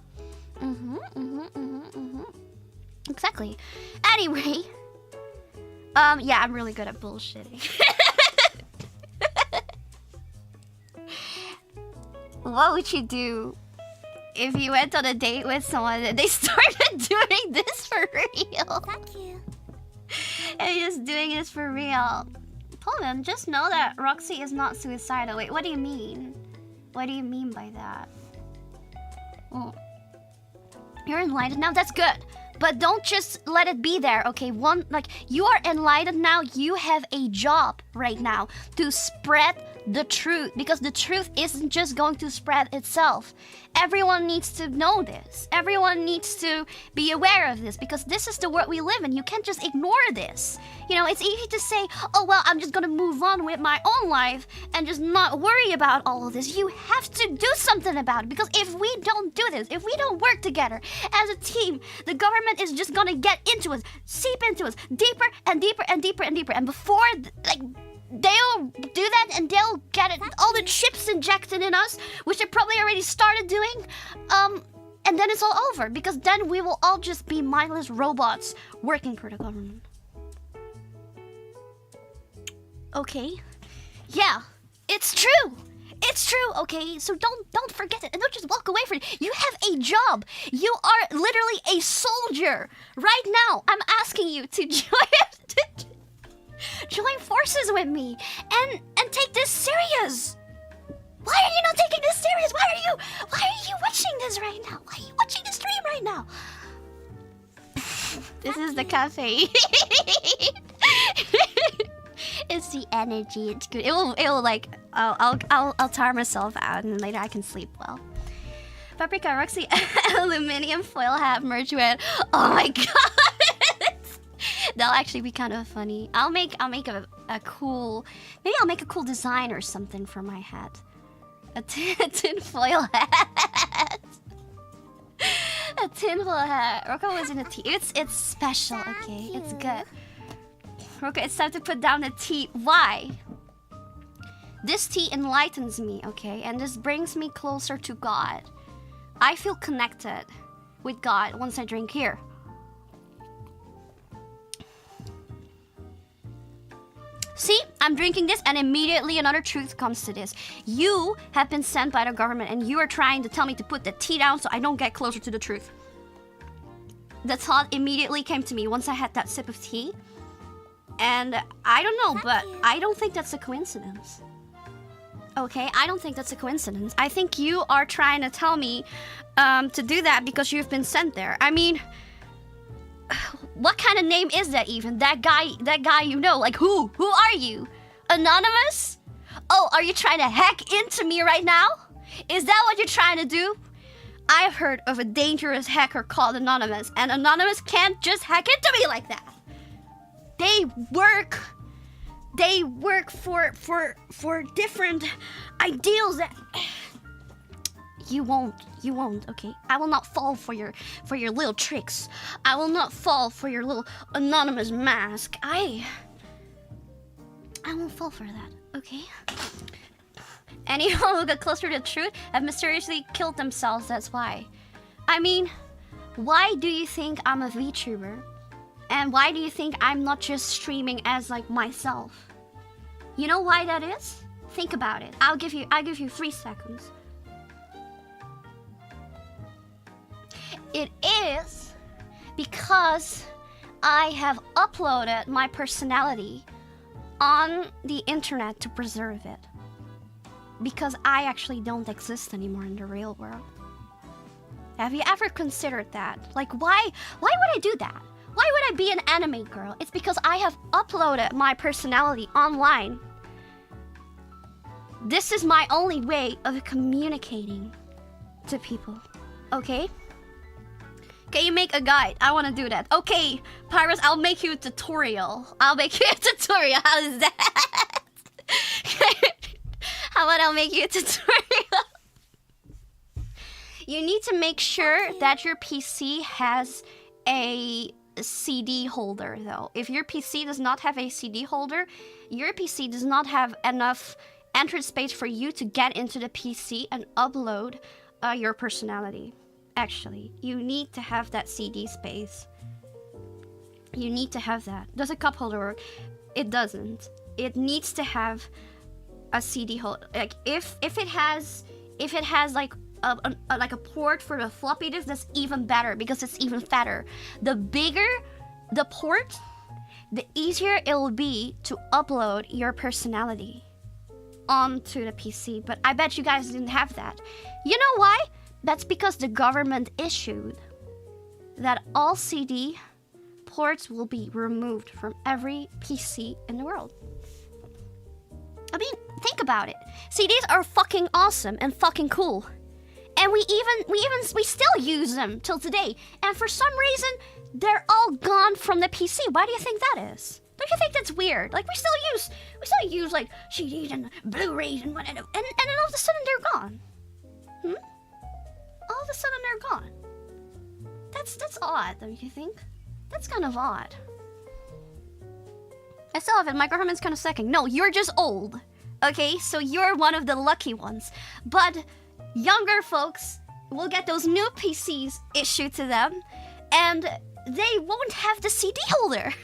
Exactly. Anyway, yeah, I'm really good at bullshitting. What would you do if you went on a date with someone and they started doing this for real? Thank you. And you're just doing this for real. Poland, just know that Roxy is not suicidal. Wait, what do you mean? What do you mean by that? Oh. You're enlightened now? That's good. But don't just let it be there, okay? You are enlightened now. You have a job right now to spread the truth, because the truth isn't just going to spread itself. Everyone needs to know this. Everyone needs to be aware of this, because this is the world we live in. You can't just ignore this. You know, it's easy to say, oh, well, I'm just gonna move on with my own life and just not worry about all of this. You have to do something about it, because if we don't do this, if we don't work together as a team, the government is just gonna get into us, seep into us deeper and deeper and deeper and deeper. And before, they'll do that and they'll get it, all the chips injected in us, which they probably already started doing, and then it's all over, because then we will all just be mindless robots working for the government. Okay, yeah, it's true. It's true, okay? So don't forget it and don't just walk away from it. You have a job. You are literally a soldier. Right now, I'm asking you to join forces with me and take this serious. Why are you not taking this serious? Why are you watching this right now? Why are you watching the stream right now? This is the cafe. It's the energy. It's good. It'll like I'll tire myself out and later I can sleep well. Paprika Roxy aluminium foil hat merged with. Oh my god. That'll actually be kind of funny. I'll make a cool. Maybe I'll make a cool design or something for my hat. A tin foil hat. A tinfoil hat. Roka was in a tea. It's special, okay? It's good. Roka, it's time to put down the tea. Why? This tea enlightens me, okay? And this brings me closer to God. I feel connected with God once I drink here. See, I'm drinking this and immediately another truth comes to this. You have been sent by the government and you are trying to tell me to put the tea down so I don't get closer to the truth. The thought immediately came to me once I had that sip of tea. And I don't know, but I don't think that's a coincidence. Okay, I don't think that's a coincidence. I think you are trying to tell me to do that because you've been sent there. I mean, what kind of name is that even? That guy you know, like who? Who are you? Anonymous? Oh, are you trying to hack into me right now? Is that what you're trying to do? I've heard of a dangerous hacker called Anonymous, and Anonymous can't just hack into me like that. They work for different ideals that you won't, okay? I will not fall for your little tricks. I will not fall for your little anonymous mask. I won't fall for that, okay? Anyone who got closer to the truth have mysteriously killed themselves, that's why. I mean, why do you think I'm a VTuber? And why do you think I'm not just streaming as like myself? You know why that is? Think about it. I'll give you 3 seconds. It is because I have uploaded my personality on the internet to preserve it. Because I actually don't exist anymore in the real world. Have you ever considered that? Like, why would I do that? Why would I be an anime girl? It's because I have uploaded my personality online. This is my only way of communicating to people. Okay? Can you make a guide? I want to do that. Okay, Pyrus, I'll make you a tutorial. How is that? How about I'll make you a tutorial? You need to make sure that your PC has a CD holder, though. If your PC does not have a CD holder, your PC does not have enough entrance space for you to get into the PC and upload your personality. Actually, you need to have that CD space. You need to have that. Does a cup holder work? It doesn't. It needs to have a CD holder. Like if it has like a port for the floppy disk, that's even better because it's even fatter. The bigger the port, the easier it will be to upload your personality onto the PC. But I bet you guys didn't have that. You know why? That's because the government issued that all CD ports will be removed from every PC in the world. I mean, think about it. CDs are fucking awesome and fucking cool. And we still use them till today. And for some reason, they're all gone from the PC. Why do you think that is? Don't you think that's weird? Like we still use like CDs and Blu-rays and whatever. And then all of a sudden they're gone. All of a sudden they're gone. That's odd, don't you think? That's kind of odd. I still have it. My government's kind of sucking. No, you're just old. Okay, so you're one of the lucky ones. But younger folks will get those new PCs issued to them, and they won't have the CD holder.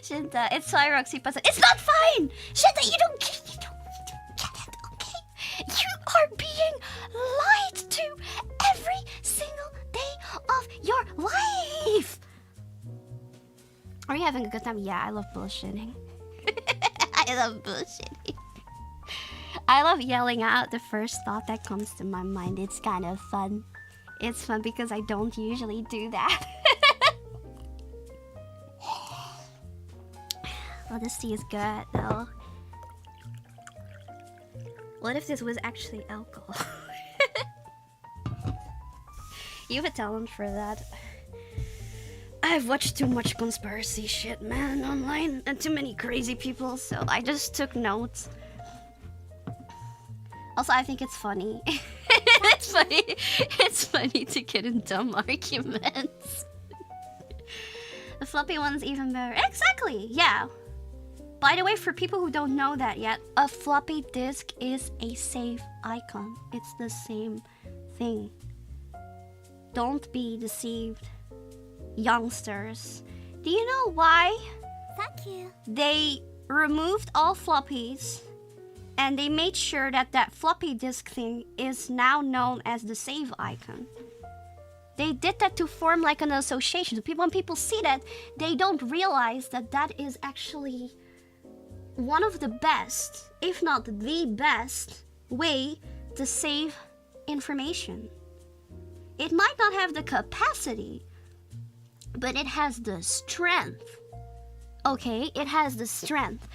Shinta, it's fine, Roxy. It's not fine! Shinta, you don't get it, okay? You are being lied to every single day of your life! Are you having a good time? Yeah, I love bullshitting. I love bullshitting. I love yelling out the first thought that comes to my mind. It's kind of fun. It's fun because I don't usually do that. Oh, this tea is good though. What if this was actually alcohol? You have a talent for that. I've watched too much conspiracy shit, man, online, and too many crazy people, so I just took notes. Also, I think it's funny. It's funny to get in dumb arguments. The floppy one's even better. Exactly, yeah. By the way, for people who don't know that yet, a floppy disk is a save icon. It's the same thing. Don't be deceived, youngsters. Do you know why? Thank you. They removed all floppies and they made sure that that floppy disk thing is now known as the save icon. They did that to form like an association. When people see that, they don't realize that that is actually one of the best, if not the best, way to save information. It might not have the capacity, but it has the strength. Okay, it has the strength.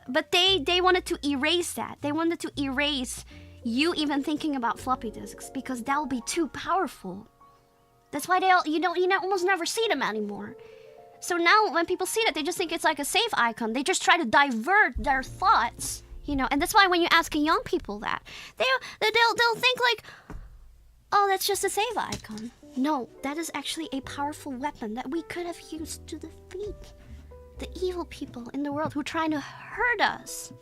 But they wanted to erase that. They wanted to erase you even thinking about floppy disks because that will be too powerful. That's why you almost never see them anymore. So now when people see that, they just think it's like a save icon. They just try to divert their thoughts, you know. And that's why when you ask young people that, they'll think like, oh, that's just a save icon. No, that is actually a powerful weapon that we could have used to defeat the evil people in the world who are trying to hurt us,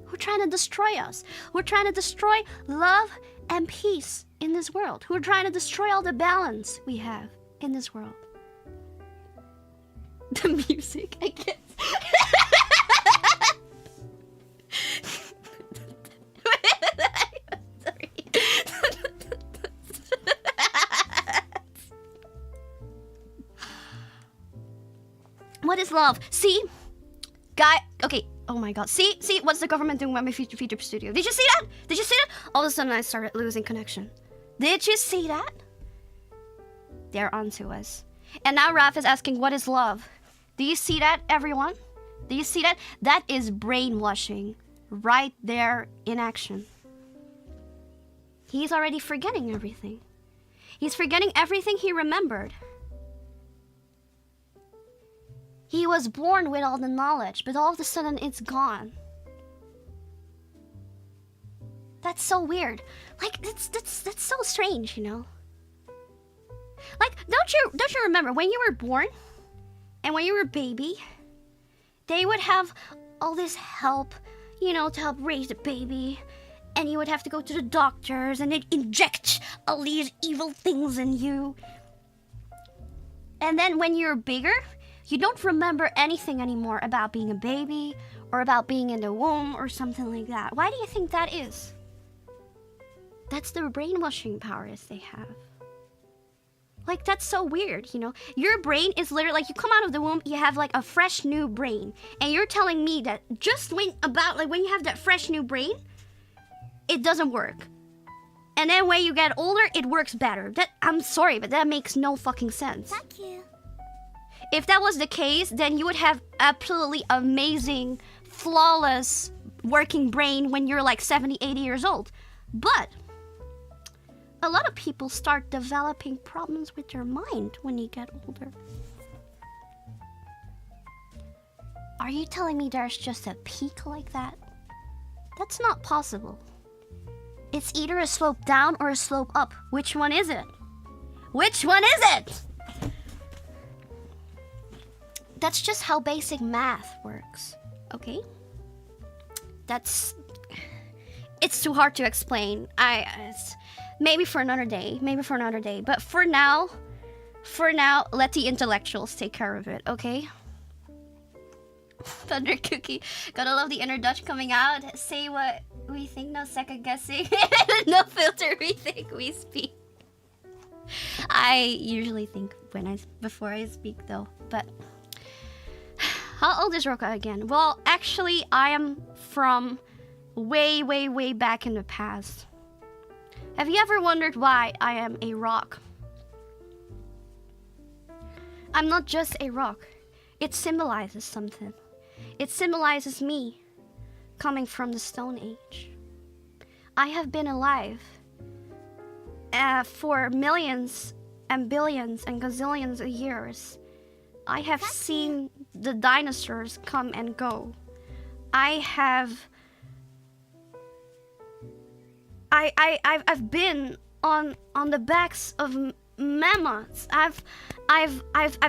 who are trying to destroy us, who are trying to destroy love and peace in this world, who are trying to destroy all the balance we have in this world. The music, I guess. What is love? See? Okay, oh my god. See? What's the government doing with my VTuber studio? Did you see that? Did you see that? All of a sudden I started losing connection. Did you see that? They're onto us. And now Raph is asking, what is love? Do you see that, everyone? Do you see that? That is brainwashing right there in action. He's already forgetting everything. He's forgetting everything he remembered. He was born with all the knowledge, but all of a sudden it's gone. That's so weird. Like that's so strange, you know. Like don't you remember when you were born and when you were a baby, they would have all this help, you know, to help raise the baby, and you would have to go to the doctors and they'd inject all these evil things in you. And then when you're bigger, you don't remember anything anymore about being a baby or about being in the womb or something like that. Why do you think that is? That's the brainwashing powers they have. Like, that's so weird, you know? Your brain is literally, like, you come out of the womb, you have, like, a fresh new brain. And you're telling me that just when you have that fresh new brain, it doesn't work. And then when you get older, it works better. I'm sorry, but that makes no fucking sense. Thank you. If that was the case, then you would have absolutely amazing, flawless working brain when you're like 70, 80 years old. But a lot of people start developing problems with their mind when you get older. Are you telling me there's just a peak like that? That's not possible. It's either a slope down or a slope up. Which one is it? Which one is it? That's just how basic math works, okay? It's too hard to explain. Maybe for another day, But for now, let the intellectuals take care of it, okay? Thunder Cookie. Gotta love the inner Dutch coming out. Say what we think, no second guessing. No filter, we think, we speak. I usually think before I speak though, but how old is ROCA again? Well, actually, I am from way, way, way back in the past. Have you ever wondered why I am a rock? I'm not just a rock. It symbolizes something. It symbolizes me coming from the Stone Age. I have been alive for millions and billions and gazillions of years. I have seen the dinosaurs come and go. I've been on the backs of mammoths. I've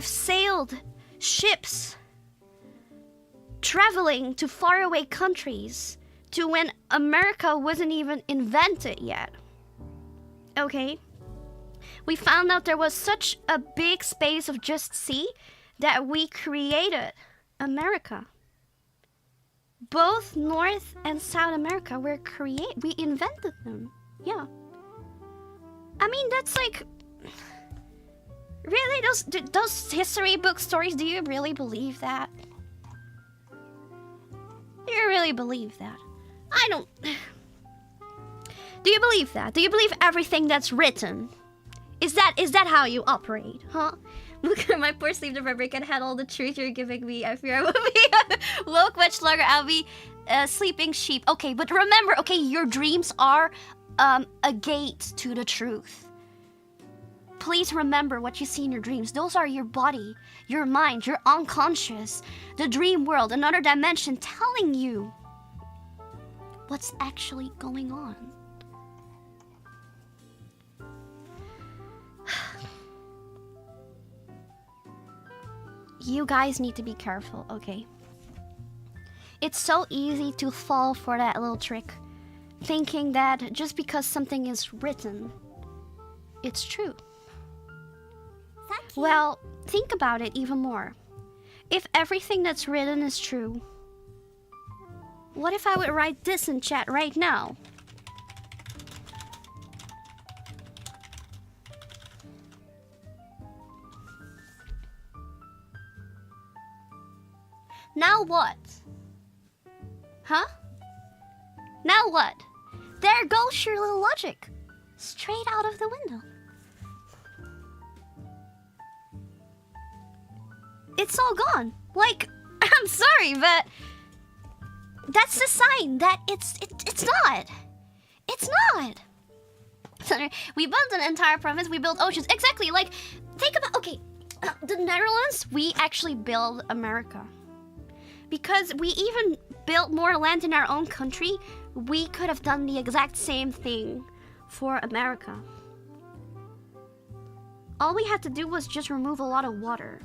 sailed ships traveling to faraway countries to when America wasn't even invented yet. Okay? We found out there was such a big space of just sea that we created America. Both North and South America were we invented them. Yeah. I mean, that's like, really, those history book stories, do you really believe that? Do you really believe that? I don't. Do you believe that? Do you believe everything that's written? Is that how you operate, huh? Look at my poor sleeve of fabric and had all the truth you're giving me. I fear I will be woke, 𝐿𝑝ℎ𝑒𝑗, I'll be a sleeping sheep. Okay, but remember, okay, your dreams are a gate to the truth. Please remember what you see in your dreams. Those are your body, your mind, your unconscious, the dream world, another dimension telling you what's actually going on. You guys need to be careful, okay? It's so easy to fall for that little trick, thinking that just because something is written, it's true. Well, think about it even more. If everything that's written is true, what if I would write this in chat right now? Now what? Huh? Now what? There goes your little logic. Straight out of the window. It's all gone. Like, I'm sorry, but that's the sign that it's not. It's not. We built an entire province. We built oceans. Exactly. Like, think about, okay, the Netherlands, we actually built America. Because we even built more land in our own country, we could have done the exact same thing for America. All we had to do was just remove a lot of water.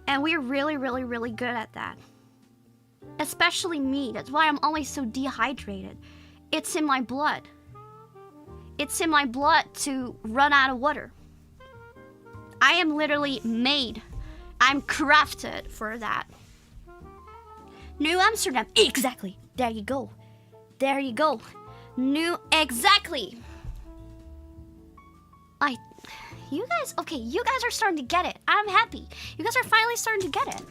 And we're really, really, really good at that. Especially me. That's why I'm always so dehydrated. It's in my blood. It's in my blood to run out of water. I am literally made. I'm crafted for that. New Amsterdam. Exactly. There you go. There you go. Exactly. You guys, okay, you guys are starting to get it. I'm happy. You guys are finally starting to get it.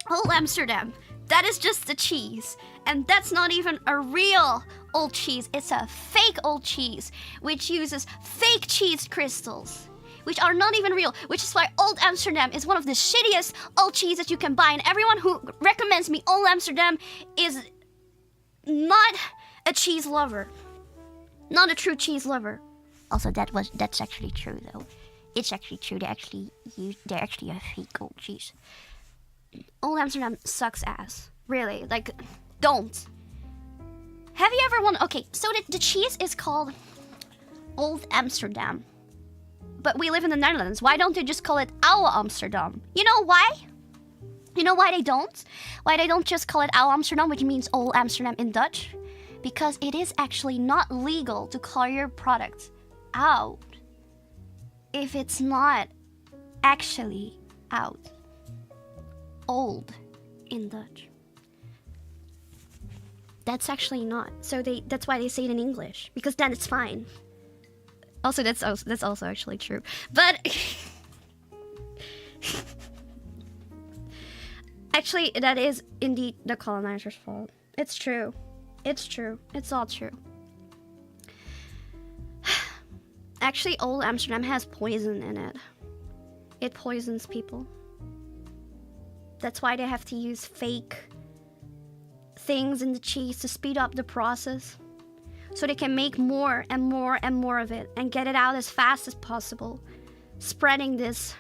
Old Amsterdam. That is just the cheese. And that's not even a real old cheese. It's a fake old cheese, which uses fake cheese crystals, which are not even real, which is why Old Amsterdam is one of the shittiest old cheese that you can buy. And everyone who recommends me Old Amsterdam is not a cheese lover. Not a true cheese lover. Also, that's actually true though. It's actually true. They're actually a fake old cheese. Old Amsterdam sucks ass. Really, like, don't. Have you ever wondered? Okay, so the cheese is called Old Amsterdam, but we live in the Netherlands. Why don't they just call it Oude Amsterdam? You know why? You know why they don't? Why they don't just call it Oude Amsterdam, which means Old Amsterdam in Dutch? Because it is actually not legal to call your product oud if it's not actually out. Old in Dutch. That's actually not. So that's why they say it in English, because then it's fine. Also, that's also actually true. But actually, that is indeed the colonizers' fault. It's true. It's true. It's all true. Actually, old Amsterdam has poison in it. It poisons people. That's why they have to use fake things in the cheese to speed up the process. So they can make more and more and more of it and get it out as fast as possible, spreading this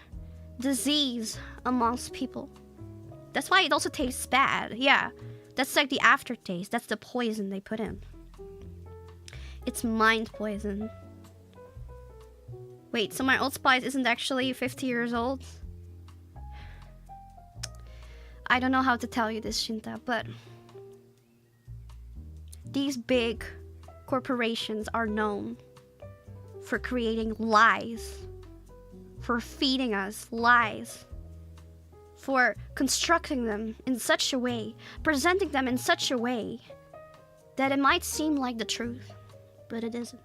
disease amongst people. That's why it also tastes bad. Yeah, that's like the aftertaste. That's the poison they put in. It's mind poison. Wait, so my Old Spice isn't actually 50 years old? I don't know how to tell you this, Shinta, but these big corporations are known for creating lies, for feeding us lies, for constructing them in such a way, presenting them in such a way that it might seem like the truth, but it isn't.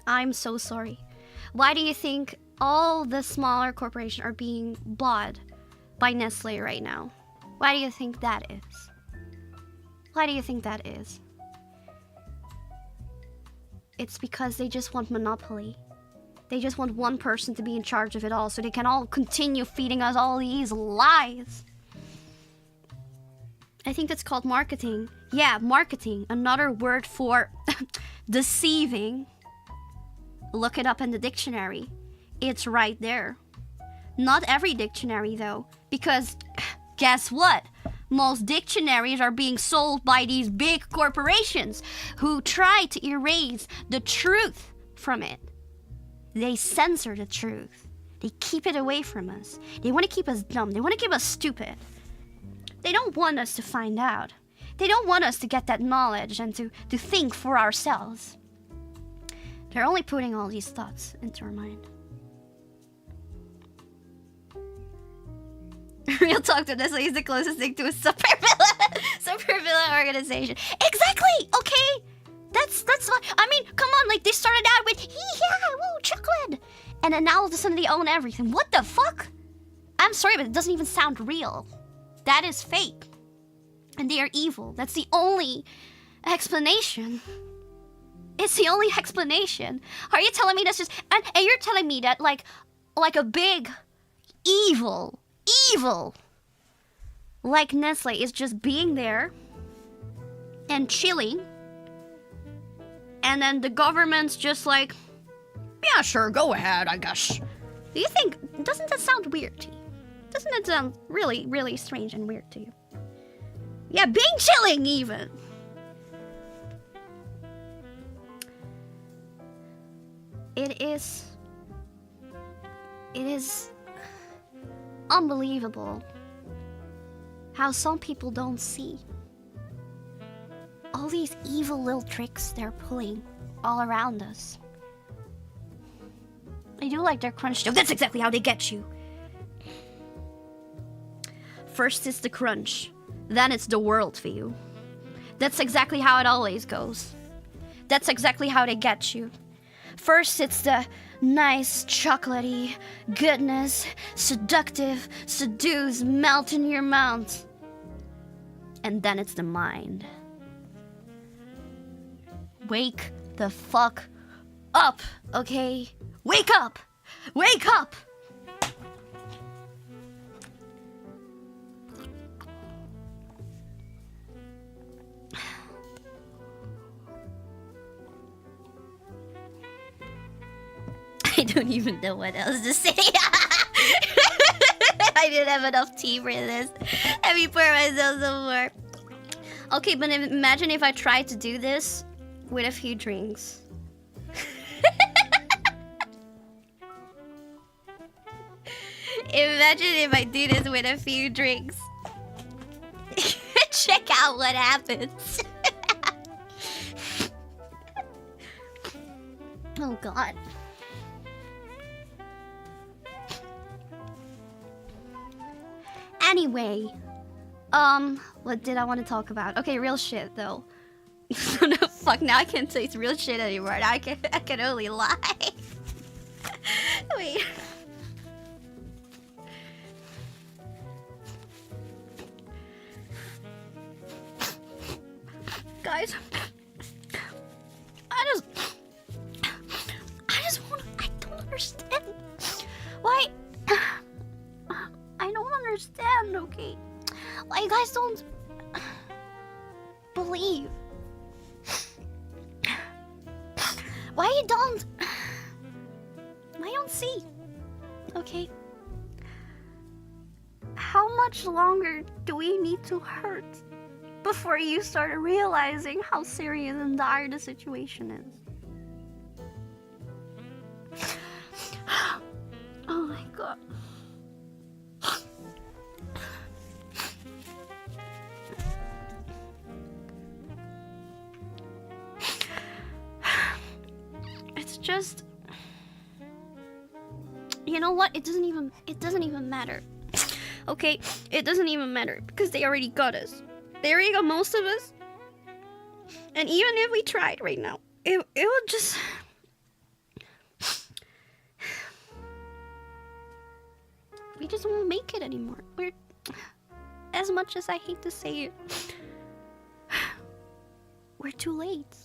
I'm so sorry. Why do you think all the smaller corporations are being bought by Nestle right now? Why do you think that is? Why do you think that is? It's because they just want monopoly. They just want one person to be in charge of it all, so they can all continue feeding us all these lies. I think that's called marketing. Yeah, marketing. Another word for deceiving. Look it up in the dictionary. It's right there. Not every dictionary though, because guess what? Most dictionaries are being sold by these big corporations who try to erase the truth from it. They censor the truth. They keep it away from us. They want to keep us dumb. They want to keep us stupid. They don't want us to find out. They don't want us to get that knowledge and to think for ourselves. They're only putting all these thoughts into our mind. Real talk, to Nestle is the closest thing to a supervillain organization. Exactly! Okay! That's what, I mean, come on, like, they started out with, yeah, woo, chocolate! And then now all of a sudden they own everything. What the fuck? I'm sorry, but it doesn't even sound real. That is fake. And they are evil. That's the only explanation. It's the only explanation. Are you telling me that's just, and you're telling me that like a big evil like Nestle is just being there and chilling, and then the government's just like, yeah, sure, go ahead, I guess. Do you think, doesn't that sound weird to you? Doesn't it sound really, really strange and weird to you? Yeah, being chilling even. It is unbelievable how some people don't see all these evil little tricks they're pulling all around us. I do like their crunch joke. That's exactly how they get you. First it's the crunch, then it's the worldview. That's exactly how it always goes. That's exactly how they get you. First it's the nice, chocolatey goodness, seductive, seduce, melt in your mouth. And then it's the mind. Wake the fuck up, okay? Wake up! Wake up! I don't even know what else to say. I didn't have enough tea for this. Let me pour myself some more. Okay, but imagine if I tried to do this with a few drinks. Imagine if I do this with a few drinks. Check out what happens. Oh god. Anyway, what did I want to talk about? Okay, real shit though. No, fuck, now I can't say it's real shit anymore. Now I can only lie. Wait. Guys, I don't understand why. I don't understand, okay? Why you guys don't believe? Why you don't see? Okay. How much longer do we need to hurt before you start realizing how serious and dire the situation is? Oh my god. It's just, you know what? It doesn't even matter. Okay, it doesn't even matter because they already got us. They already got most of us. And even if we tried right now, it would just... We just won't make it anymore. We're... As much as I hate to say it, we're too late.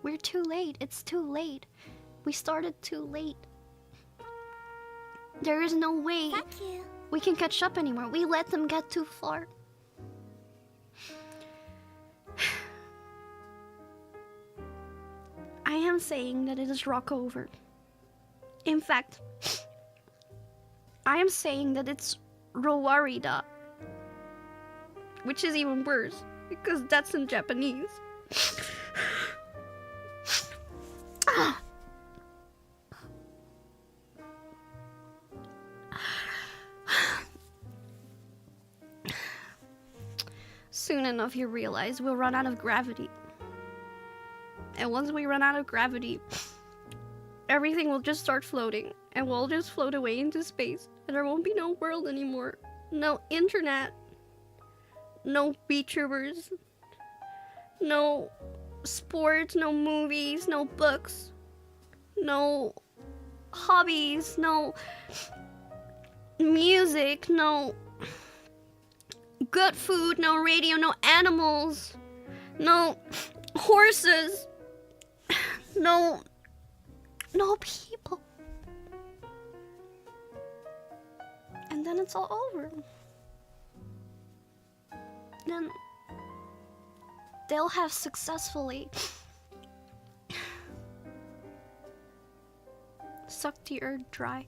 We're too late. It's too late. We started too late. There is no way we can catch up anymore. We let them get too far. I am saying that it is rock over. In fact, I am saying that it's 𝙼𝙗𝙗𝙗𝙗, which is even worse because that's in Japanese. Soon enough, you realize we'll run out of gravity. And once we run out of gravity, everything will just start floating. And we'll just float away into space. And there won't be no world anymore. No internet. No VTubers. No sports, no movies, no books. No hobbies, no music, no good food, no radio, no animals, no horses, no people. And then it's all over. Then they'll have successfully sucked the earth dry.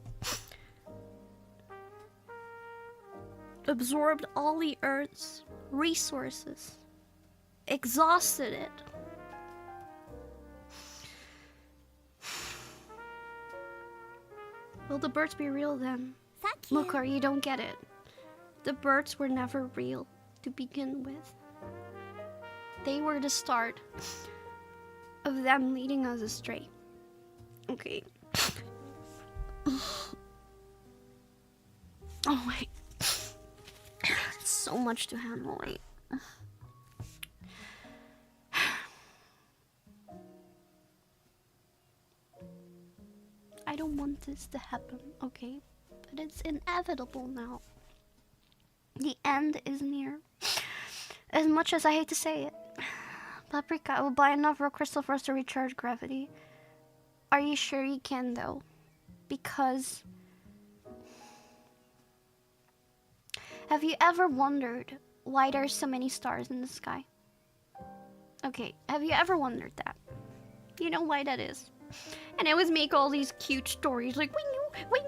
Absorbed all the earth's resources. Exhausted it. Will the birds be real then? Mokar, you don't get it. The birds were never real to begin with. They were the start of them leading us astray. Okay. Oh wait. So much to handle, wait. I don't want this to happen, okay? But it's inevitable now. The end is near. As much as I hate to say it. Paprika, I will buy enough rock crystal for us to recharge gravity. Are you sure you can, though? Because... Have you ever wondered why there's so many stars in the sky? Okay, have you ever wondered that? You know why that is? And I always make all these cute stories like when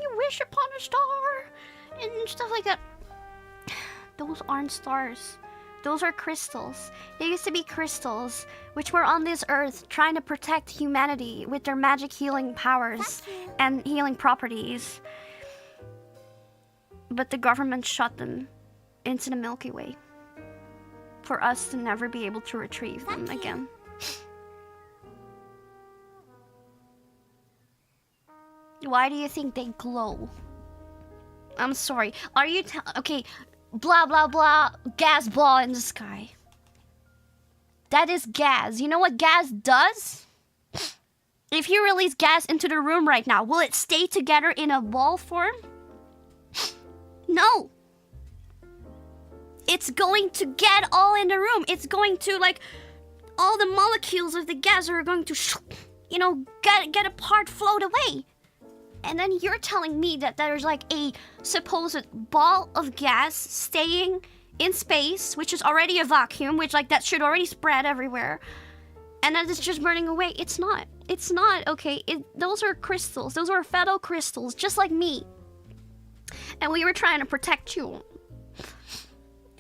you wish upon a star and stuff like that. Those aren't stars. Those are crystals. They used to be crystals which were on this earth trying to protect humanity with their magic healing powers and healing properties. But the government shot them into the Milky Way. for us to never be able to retrieve them again. Why do you think they glow? I'm sorry. Are you okay, blah blah blah, gas ball in the sky. That is gas. You know what gas does? If you release gas into the room right now, will it stay together in a ball form? No. It's going to get all in the room. It's going to, like, all the molecules of the gas are going to, you know, get apart, float away. And then you're telling me that there's like a supposed ball of gas staying in space, which is already a vacuum, which like that should already spread everywhere. And then it's just burning away. It's not. It's not, okay? Those are crystals. Those are fellow crystals, just like me. And we were trying to protect you.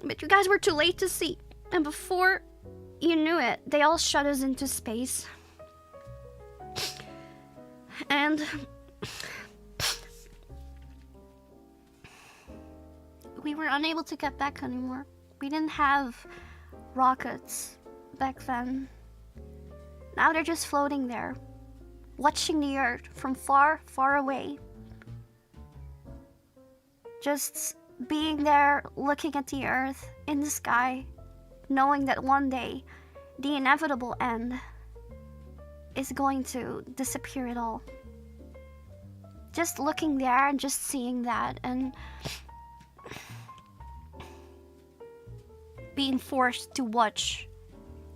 But you guys were too late to see. And before you knew it, they all shut us into space. And we were unable to get back anymore. We didn't have rockets back then. Now they're just floating there, watching the Earth from far, far away. Just being there, looking at the Earth in the sky, knowing that one day the inevitable end is going to disappear it all. Just looking there and just seeing that and being forced to watch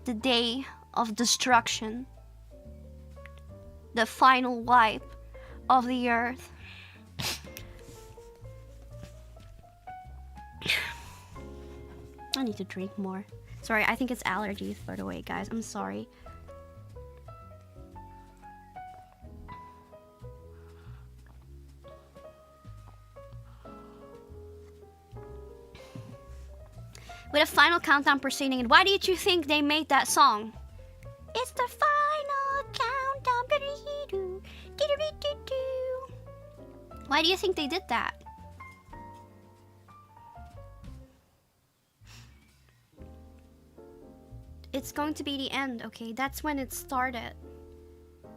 the day of destruction, the final wipe of the Earth. I need to drink more. Sorry, I think it's allergies, by the way, guys. I'm sorry. With a final countdown proceeding, and why do you think they made that song? It's the final countdown. Why do you think they did that? It's going to be the end, okay? That's when it started.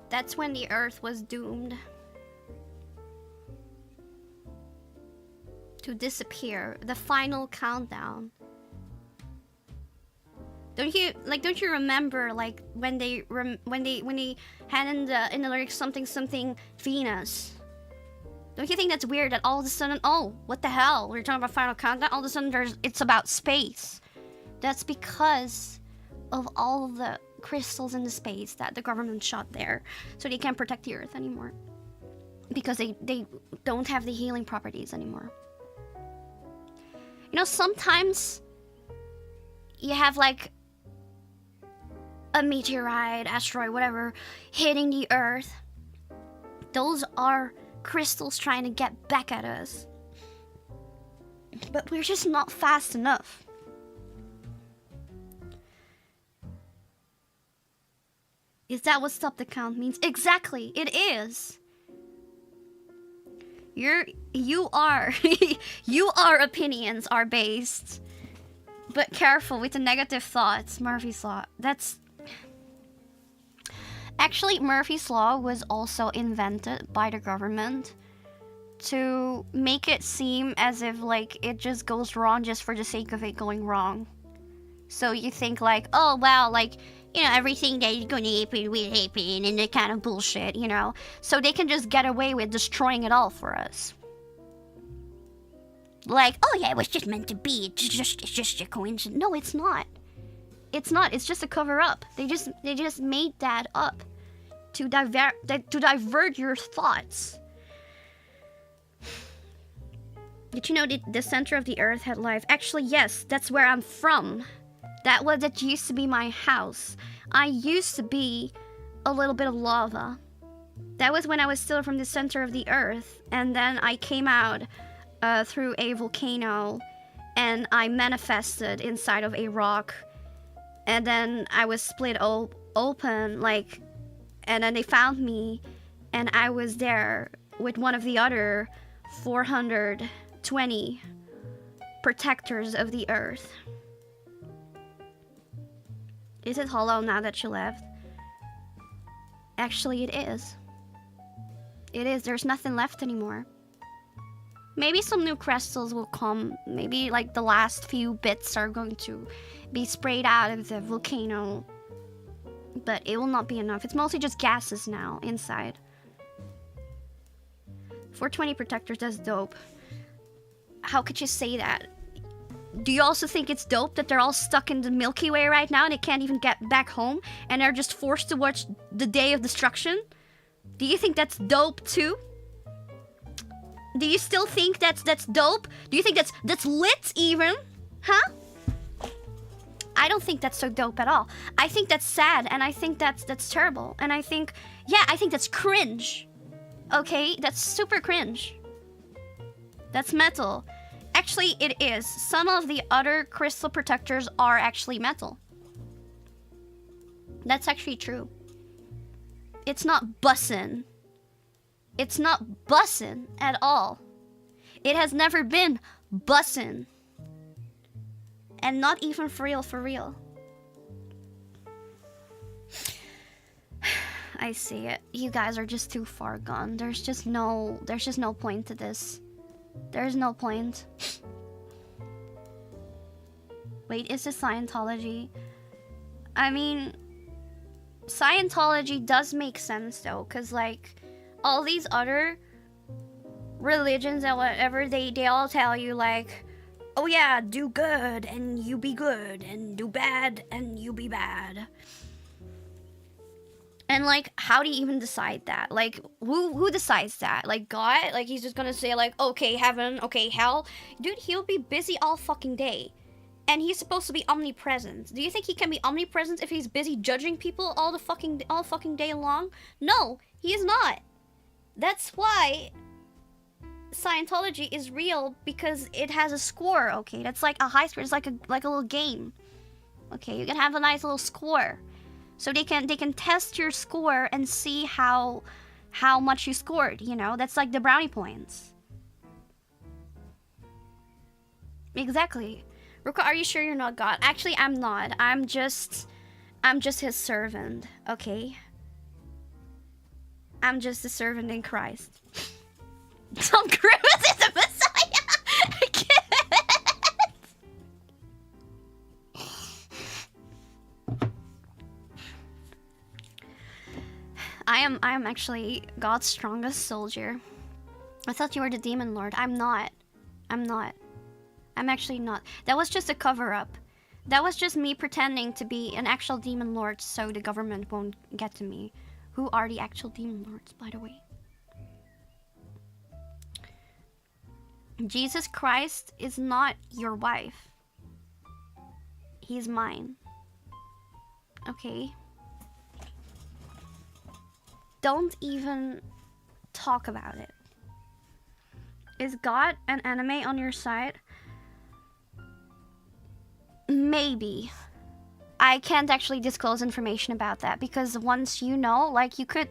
That's when the Earth was doomed to disappear. The final countdown. Don't you remember like when they had in the lyrics something Venus? Don't you think that's weird that all of a sudden, oh, what the hell? We're talking about final countdown. All of a sudden it's about space. That's because of all of the crystals in the space that the government shot there, so they can't protect the Earth anymore because they don't have the healing properties anymore. You know, sometimes you have like a meteorite, asteroid, whatever, hitting the Earth. Those are crystals trying to get back at us. But we're just not fast enough. Is that what stop the count means? Exactly, it is. Your opinions are based. But careful with the negative thoughts. Murphy's Law. That's... Actually, Murphy's Law was also invented by the government to make it seem as if, like, it just goes wrong just for the sake of it going wrong. So you think, like, oh, wow, like, you know, everything that is going to happen will happen and that kind of bullshit, you know? So they can just get away with destroying it all for us. Like, oh yeah, it was just meant to be. It's just a coincidence. No, it's not. It's not. It's just a cover up. They just made that up to divert your thoughts. Did you know that the center of the Earth had life? Actually, yes. That's where I'm from. That used to be my house. I used to be a little bit of lava. That was when I was still from the center of the Earth, and then I came out through a volcano, and I manifested inside of a rock, and then I was split open, like, and then they found me, and I was there with one of the other 420 protectors of the Earth. Is it hollow now that she left? Actually, it is. It is. There's nothing left anymore. Maybe some new crystals will come. Maybe like the last few bits are going to be sprayed out of the volcano. But it will not be enough. It's mostly just gases now inside. 420 protectors, that's dope. How could you say that? Do you also think it's dope that they're all stuck in the Milky Way right now and they can't even get back home and they're just forced to watch the Day of Destruction? Do you think that's dope too? Do you still think that's dope? Do you think that's lit even? Huh? I don't think that's so dope at all. I think that's sad and I think that's terrible. And I think, yeah, I think that's cringe. Okay? That's super cringe. That's metal. Actually, it is. Some of the other crystal protectors are actually metal. That's actually true. It's not bussin'. It's not bussin' at all. It has never been bussin'. And not even for real, for real. I see it. You guys are just too far gone. There's just no point to this. There's no point. Wait, is this Scientology? I mean, Scientology does make sense though, cause like all these other religions and whatever, they all tell you like, oh yeah, do good and you be good, and do bad and you be bad. And like, how do you even decide that? Like, who decides that? Like God? Like he's just gonna say like, okay, heaven, okay, hell? Dude, he'll be busy all fucking day. And he's supposed to be omnipresent. Do you think he can be omnipresent if he's busy judging people all fucking day long? No, he is not. That's why Scientology is real, because it has a score, okay? That's like a high score. It's like a little game. Okay, you can have a nice little score. So they can test your score and see how much you scored, you know? That's like the brownie points. Exactly. ROCA, are you sure you're not God? Actually, I'm not. I'm just his servant, okay? I'm just a servant in Christ. Tom Cruise is the Messiah! I can't! I am actually God's strongest soldier. I thought you were the demon lord. I'm not. I'm not. I'm actually not. That was just a cover-up. That was just me pretending to be an actual demon lord so the government won't get to me. Who are the actual demon lords, by the way? Jesus Christ is not your wife. He's mine. Okay? Don't even talk about it. Is God an enemy on your side? Maybe. I can't actually disclose information about that, because once you know, like you could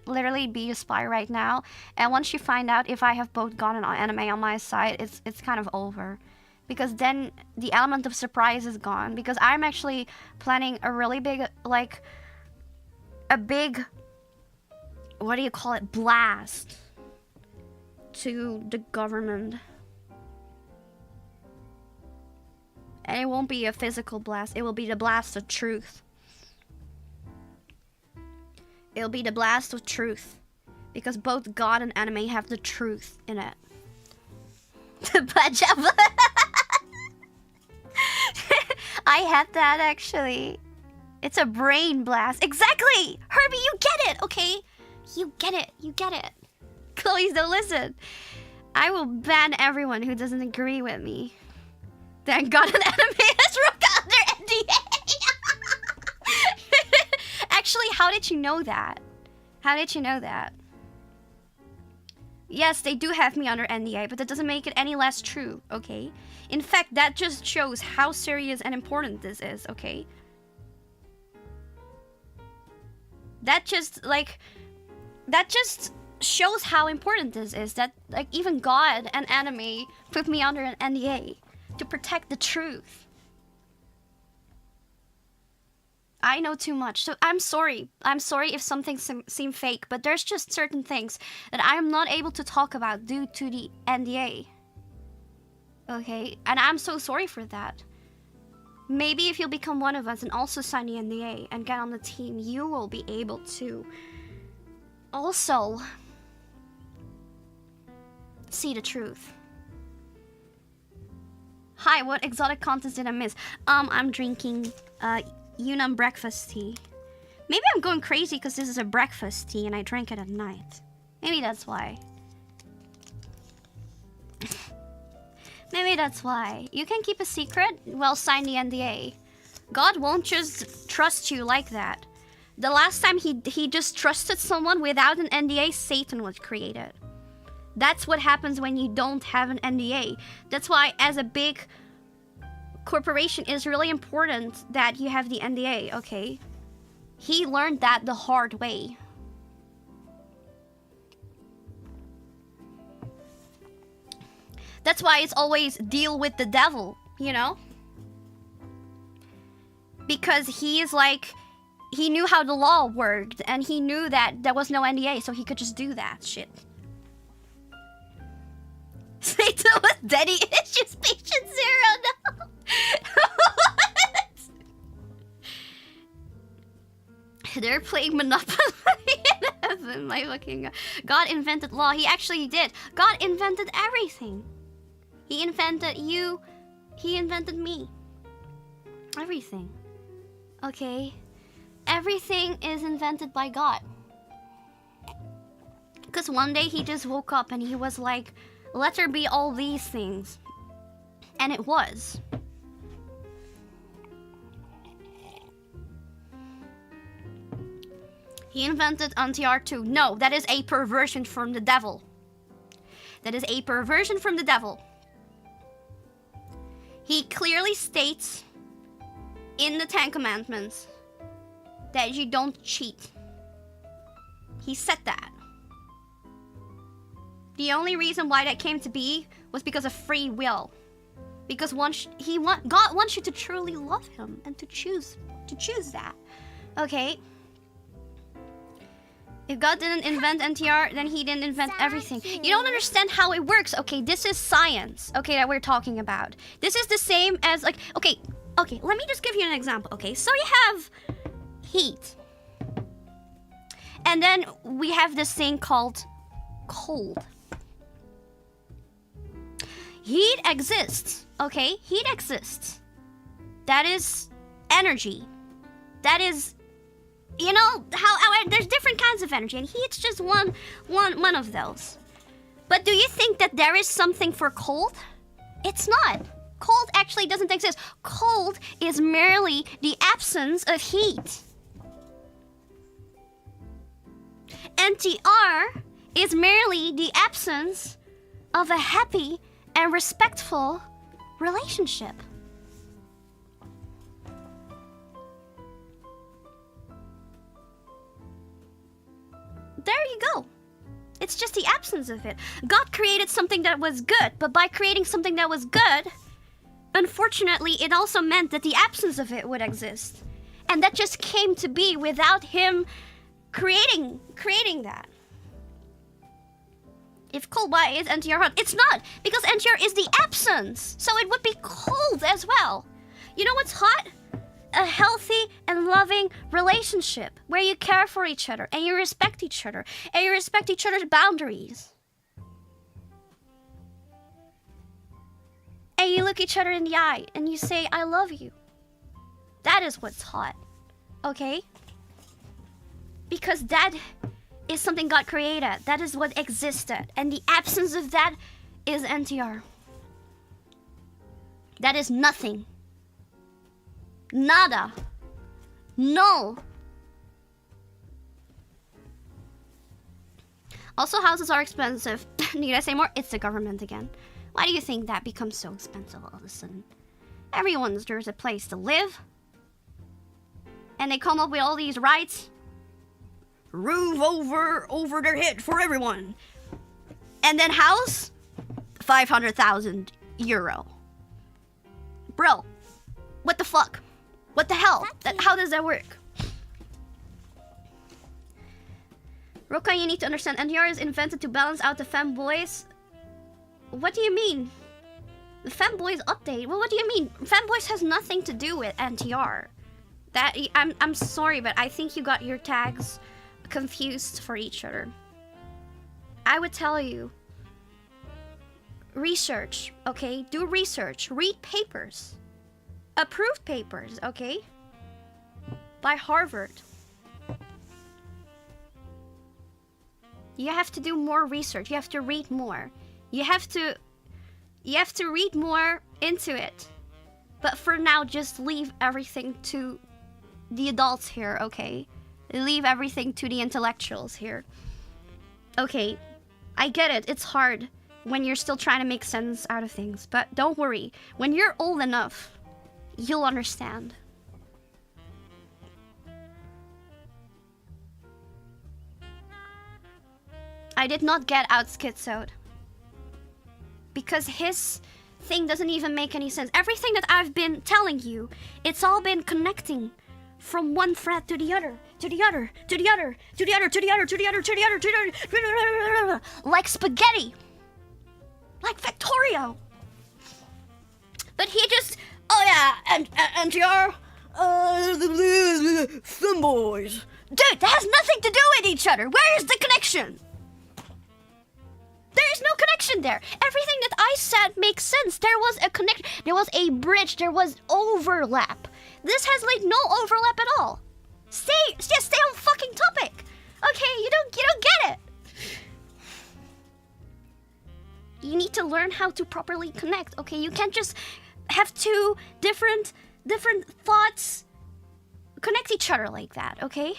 literally be a spy right now, and once you find out if I have both God and enemy on my side, it's kind of over. Because then the element of surprise is gone, because I'm actually planning a really big, like a big, what do you call it, blast to the government. And it won't be a physical blast. It will be the blast of truth. It'll be the blast of truth. Because both God and enemy have the truth in it. I had that actually. It's a brain blast. Exactly! Herbie, you get it, okay? You get it. You get it. Please don't listen. I will ban everyone who doesn't agree with me. Thank God an enemy has ROCA under NDA. Actually, how did you know that? How did you know that? Yes, they do have me under NDA, but that doesn't make it any less true, okay? In fact, that just shows how serious and important this is, okay? That just shows how important this is, that like even God and enemy put me under an NDA to protect the truth. I know too much. So I'm sorry. I'm sorry if something seem fake, but there's just certain things that I am not able to talk about due to the NDA. Okay? And I'm so sorry for that. Maybe if you'll become one of us and also sign the NDA and get on the team, you will be able to also see the truth. Hi, what exotic contest did I miss? I'm drinking Yunnan breakfast tea. Maybe I'm going crazy because this is a breakfast tea and I drank it at night. Maybe that's why. Maybe that's why. You can keep a secret? Well, sign the NDA. God won't just trust you like that. The last time he just trusted someone without an NDA, Satan was created. That's what happens when you don't have an NDA. That's why as a big corporation, it's really important that you have the NDA, okay? He learned that the hard way. That's why it's always deal with the devil, you know? Because he is like, he knew how the law worked, and he knew that there was no NDA, so he could just do that shit. Satan was daddy issues, patient zero, no! What? They're playing Monopoly in heaven, my fucking God. God invented law, he actually did. God invented everything. He invented you, he invented me. Everything. Okay? Everything is invented by God. Because one day he just woke up and he was like, let there be all these things. And it was. He invented 𝕼𝐼𝑅2. No, that is a perversion from the devil. That is a perversion from the devil. He clearly states in the 10 Commandments that you don't cheat. He said that. The only reason why that came to be was because of free will. Because God wants you to truly love him and to choose that. Okay? If God didn't invent NTR, then he didn't invent everything. You don't understand how it works. Okay, this is science, okay, that we're talking about. This is the same as, like, okay, let me just give you an example, okay? So you have heat. And then we have this thing called cold. Heat exists, okay? Heat exists. That is energy. That is, you know, how there's different kinds of energy, and heat's just one of those. But do you think that there is something for cold? It's not. Cold actually doesn't exist. Cold is merely the absence of heat. NTR is merely the absence of a happy and respectful relationship. There you go. It's just the absence of it. God created something that was good, but by creating something that was good, unfortunately, it also meant that the absence of it would exist. And that just came to be without him creating that. If cold, why is NTR hot? It's not, because NTR is the absence. So it would be cold as well. You know what's hot? A healthy and loving relationship where you care for each other and you respect each other and you respect each other's boundaries. And you look each other in the eye and you say, I love you. That is what's hot, okay? Because that is something God created. That is what existed. And the absence of that is NTR. That is nothing. Nada. No. Also, houses are expensive. Need I say more? It's the government again. Why do you think that becomes so expensive all of a sudden? Everyone deserves a place to live. And they come up with all these rights. Roof over their head for everyone. And then house? 500,000 euro. Bro, what the fuck? What the hell? How does that work? ROCA, you need to understand, NTR is invented to balance out the femboys. What do you mean? The femboys update? Well, what do you mean? Femboys has nothing to do with NTR. That I'm sorry, but I think you got your tags confused for each other. I would tell you, research, okay? Do research. Read papers. Approved papers, okay? By Harvard. You have to do more research. You have to read more. You have to read more into it. But for now, just leave everything to the adults here, okay? Leave everything to the intellectuals here. Okay, I get it. It's hard when you're still trying to make sense out of things. But don't worry. When you're old enough, you'll understand. I did not get out schizoed. Because his thing doesn't even make any sense. Everything that I've been telling you, it's all been connecting from one thread to the other, to the other, to the other, to the other, to the other, to the other, to the other, to the other, like spaghetti. Like Victorio. But he just, oh yeah, and your femboys. Dude, that has nothing to do with each other. Where is the connection? There is no connection there. Everything that I said makes sense. There was a connection. There was a bridge. There was overlap. This has like no overlap at all. Just stay on fucking topic. Okay, you don't get it. You need to learn how to properly connect. Okay, you can't just have two different thoughts connect each other like that. Okay.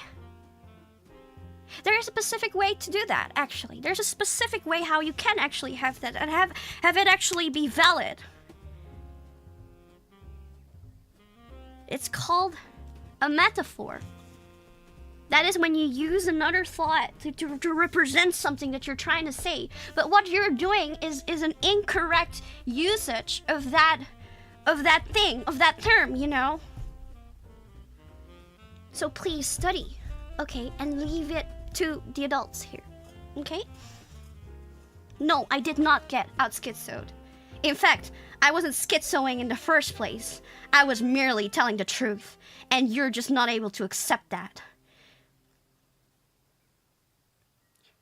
There is a specific way to do that, actually. There's a specific way how you can actually have that and have it actually be valid. It's called a metaphor. That is when you use another thought to represent something that you're trying to say. But what you're doing is an incorrect usage of that thing, of that term, you know? So please study, okay? And leave it to the adults here, okay? No, I did not get out schizoed. In fact, I wasn't schizoing in the first place. I was merely telling the truth, and you're just not able to accept that.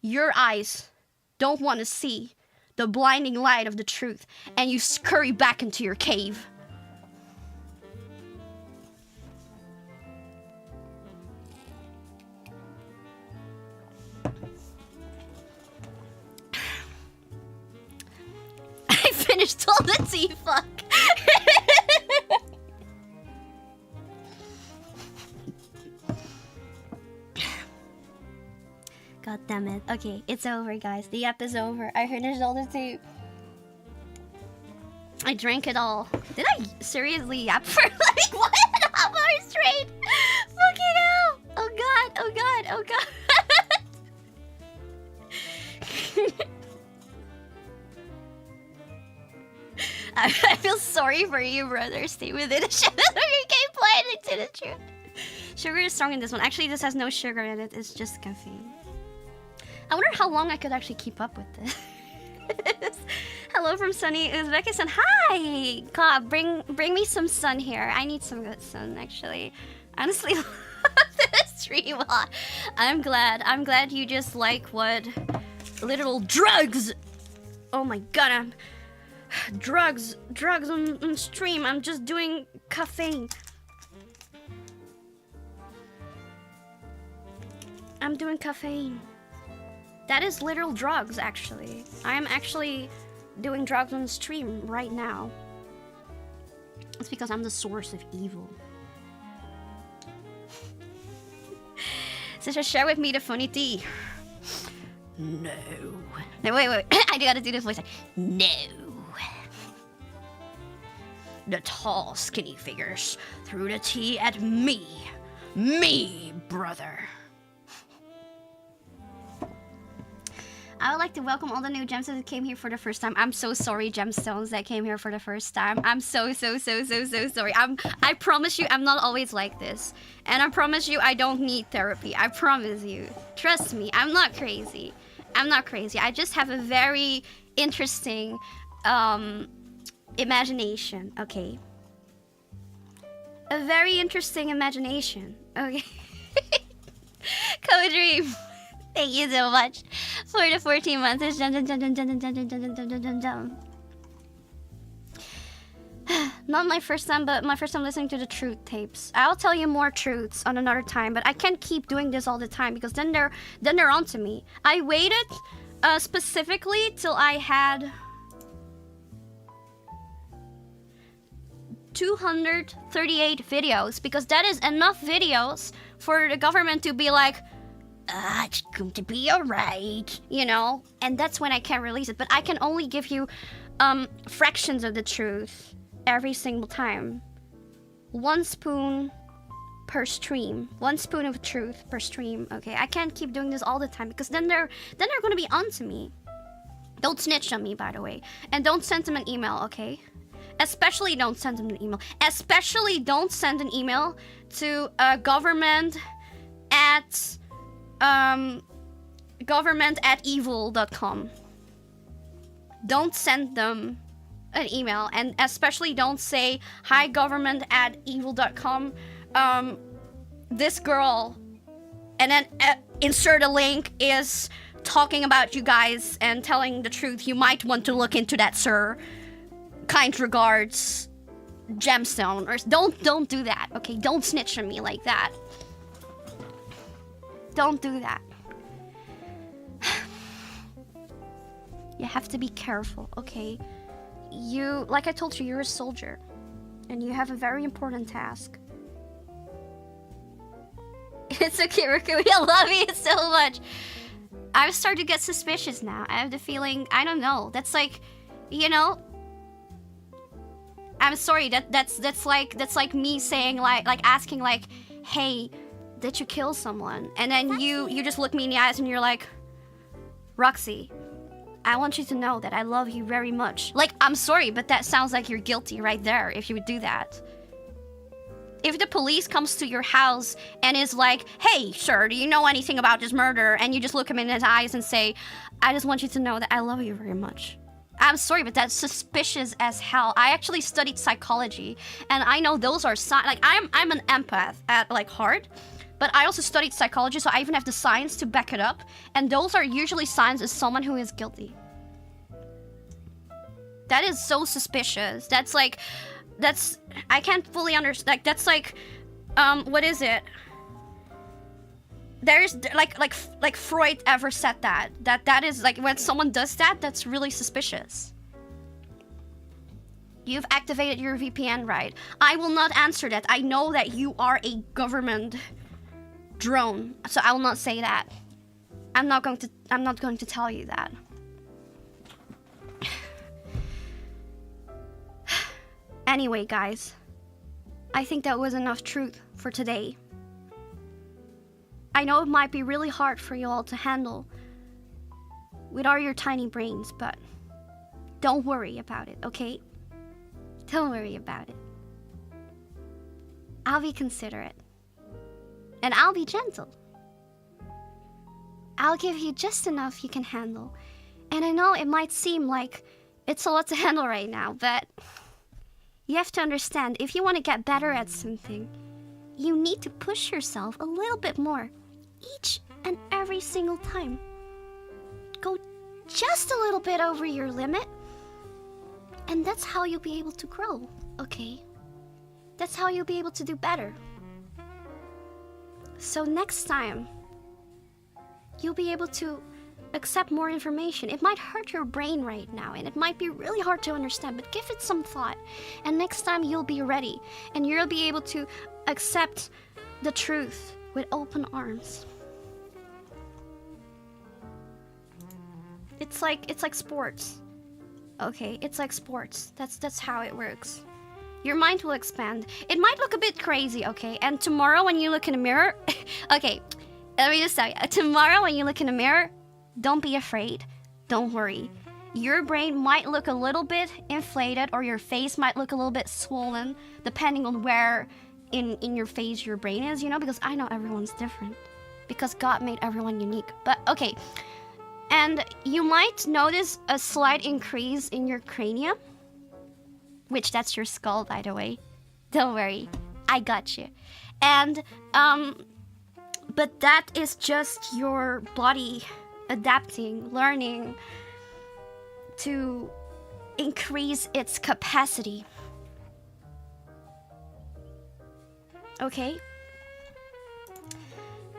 Your eyes don't want to see the blinding light of the truth, and you scurry back into your cave. Finished all the tea, fuck. God damn it. Okay, it's over, guys. The app is over. I finished all the tea. I drank it all. Did I seriously yap for like 1.5 hours straight? Fucking hell. Oh god, oh god, oh god. I feel sorry for you, brother. Stay within it. Sugar gameplay into the truth. Sugar is strong in this one. Actually, this has no sugar in it. It's just caffeine. I wonder how long I could actually keep up with this. Hello from sunny Uzbekistan. Hi, God, bring me some sun here. I need some good sun, actually. Honestly, this stream. I'm glad you just like what literal drugs. Oh my god, drugs on stream. I'm just doing caffeine. I'm doing caffeine. That is literal drugs, actually. I am actually doing drugs on stream right now. It's because I'm the source of evil. So just share with me the funny tea. No. No, wait. I gotta do this voice. No. The tall, skinny figures threw the tea at me. Me, brother. I would like to welcome all the new gemstones that came here for the first time. I'm so sorry, gemstones that came here for the first time. I'm so sorry. I promise you I'm not always like this. And I promise you I don't need therapy. I promise you. Trust me, I'm not crazy. I'm not crazy. I just have a very interesting imagination, okay? A very interesting imagination, okay? Co-dream. Thank you so much for the 14 months. Not my first time, but my first time listening to the truth tapes. I'll tell you more truths on another time, but I can't keep doing this all the time because then they're onto me. I waited specifically till I had 238 videos because that is enough videos for the government to be like, it's going to be alright, you know? And that's when I can't release it. But I can only give you fractions of the truth every single time. 1 spoon per stream. 1 spoon of truth per stream, okay? I can't keep doing this all the time because then they're gonna be onto me. Don't snitch on me, by the way. And don't send them an email, okay? Especially don't send them an email. Especially don't send an email to government@evil.com. Don't send them an email, and especially don't say hi government@evil.com. This girl, and then insert a link, is talking about you guys and telling the truth. You might want to look into that, sir. Kind regards, gemstone. Or don't do that, okay? Don't snitch on me like that. Don't do that. You have to be careful, okay? You, like I told you, you're a soldier. And you have a very important task. It's okay, Rikui, I love you so much. I've started to get suspicious now. I have the feeling, I don't know. That's like, you know... I'm sorry, that's like me saying like asking like, hey, did you kill someone? And then you just look me in the eyes and you're like, Roxy, I want you to know that I love you very much. Like, I'm sorry, but that sounds like you're guilty right there if you would do that. If the police comes to your house and is like, hey, sir, do you know anything about this murder? And you just look him in his eyes and say, I just want you to know that I love you very much. I'm sorry, but that's suspicious as hell. I actually studied psychology, and I know those are like I'm an empath at like heart, but I also studied psychology, so I even have the science to back it up. And those are usually signs of someone who is guilty. That is so suspicious. That's like, I can't fully understand. Like that's like, what is it? There's like Freud ever said that is like when someone does that, that's really suspicious. You've activated your VPN, right? I will not answer that. I know that you are a government drone, so I will not say that. I'm not going to tell you that. Anyway, guys, I think that was enough truth for today. I know it might be really hard for you all to handle with all your tiny brains, but don't worry about it, okay? Don't worry about it. I'll be considerate. And I'll be gentle. I'll give you just enough you can handle. And I know it might seem like it's a lot to handle right now, but you have to understand, if you want to get better at something, you need to push yourself a little bit more. Each and every single time. Go just a little bit over your limit. And that's how you'll be able to grow, okay? That's how you'll be able to do better. So next time, you'll be able to accept more information. It might hurt your brain right now, and it might be really hard to understand, but give it some thought. And next time you'll be ready, and you'll be able to accept the truth with open arms. It's like sports. Okay, it's like sports. That's how it works. Your mind will expand. It might look a bit crazy, okay? And tomorrow when you look in the mirror, okay, let me just tell you. Tomorrow when you look in the mirror, don't be afraid. don't worry. Your brain might look a little bit inflated, or your face might look a little bit swollen, depending on where in your face your brain is, you know, because I know everyone's different. Because God made everyone unique. But okay. And you might notice a slight increase in your cranium, which that's your skull, by the way. Don't worry, I got you. And but that is just your body adapting, learning to increase its capacity. Okay?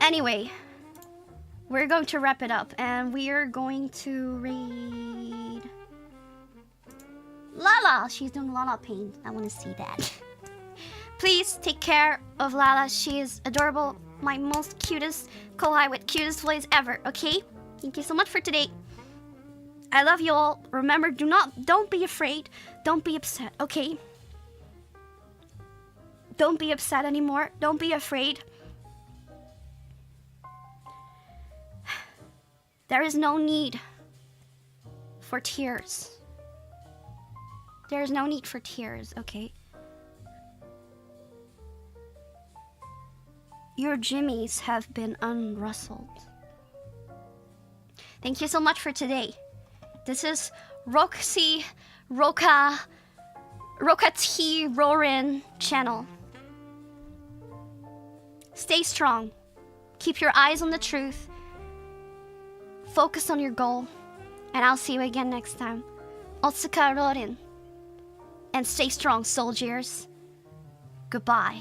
Anyway, we're going to wrap it up, and we are going to read Lala. She's doing Lala paint. I want to see that. Please take care of Lala. She is adorable. My most cutest 𝐿𝐼𝐻𝐿 with cutest voice ever. Okay? Thank you so much for today. I love you all. Remember, don't be afraid. Don't be upset. Okay? Don't be upset anymore. Don't be afraid. There is no need for tears. There is no need for tears, okay? Your jimmies have been unrustled. Thank you so much for today. This is ROCA ROURIN channel. Stay strong. Keep your eyes on the truth. Focus on your goal. And I'll see you again next time. 𝕖𝐻𝐿𝐼𝐻𝐿. And stay strong, soldiers. Goodbye.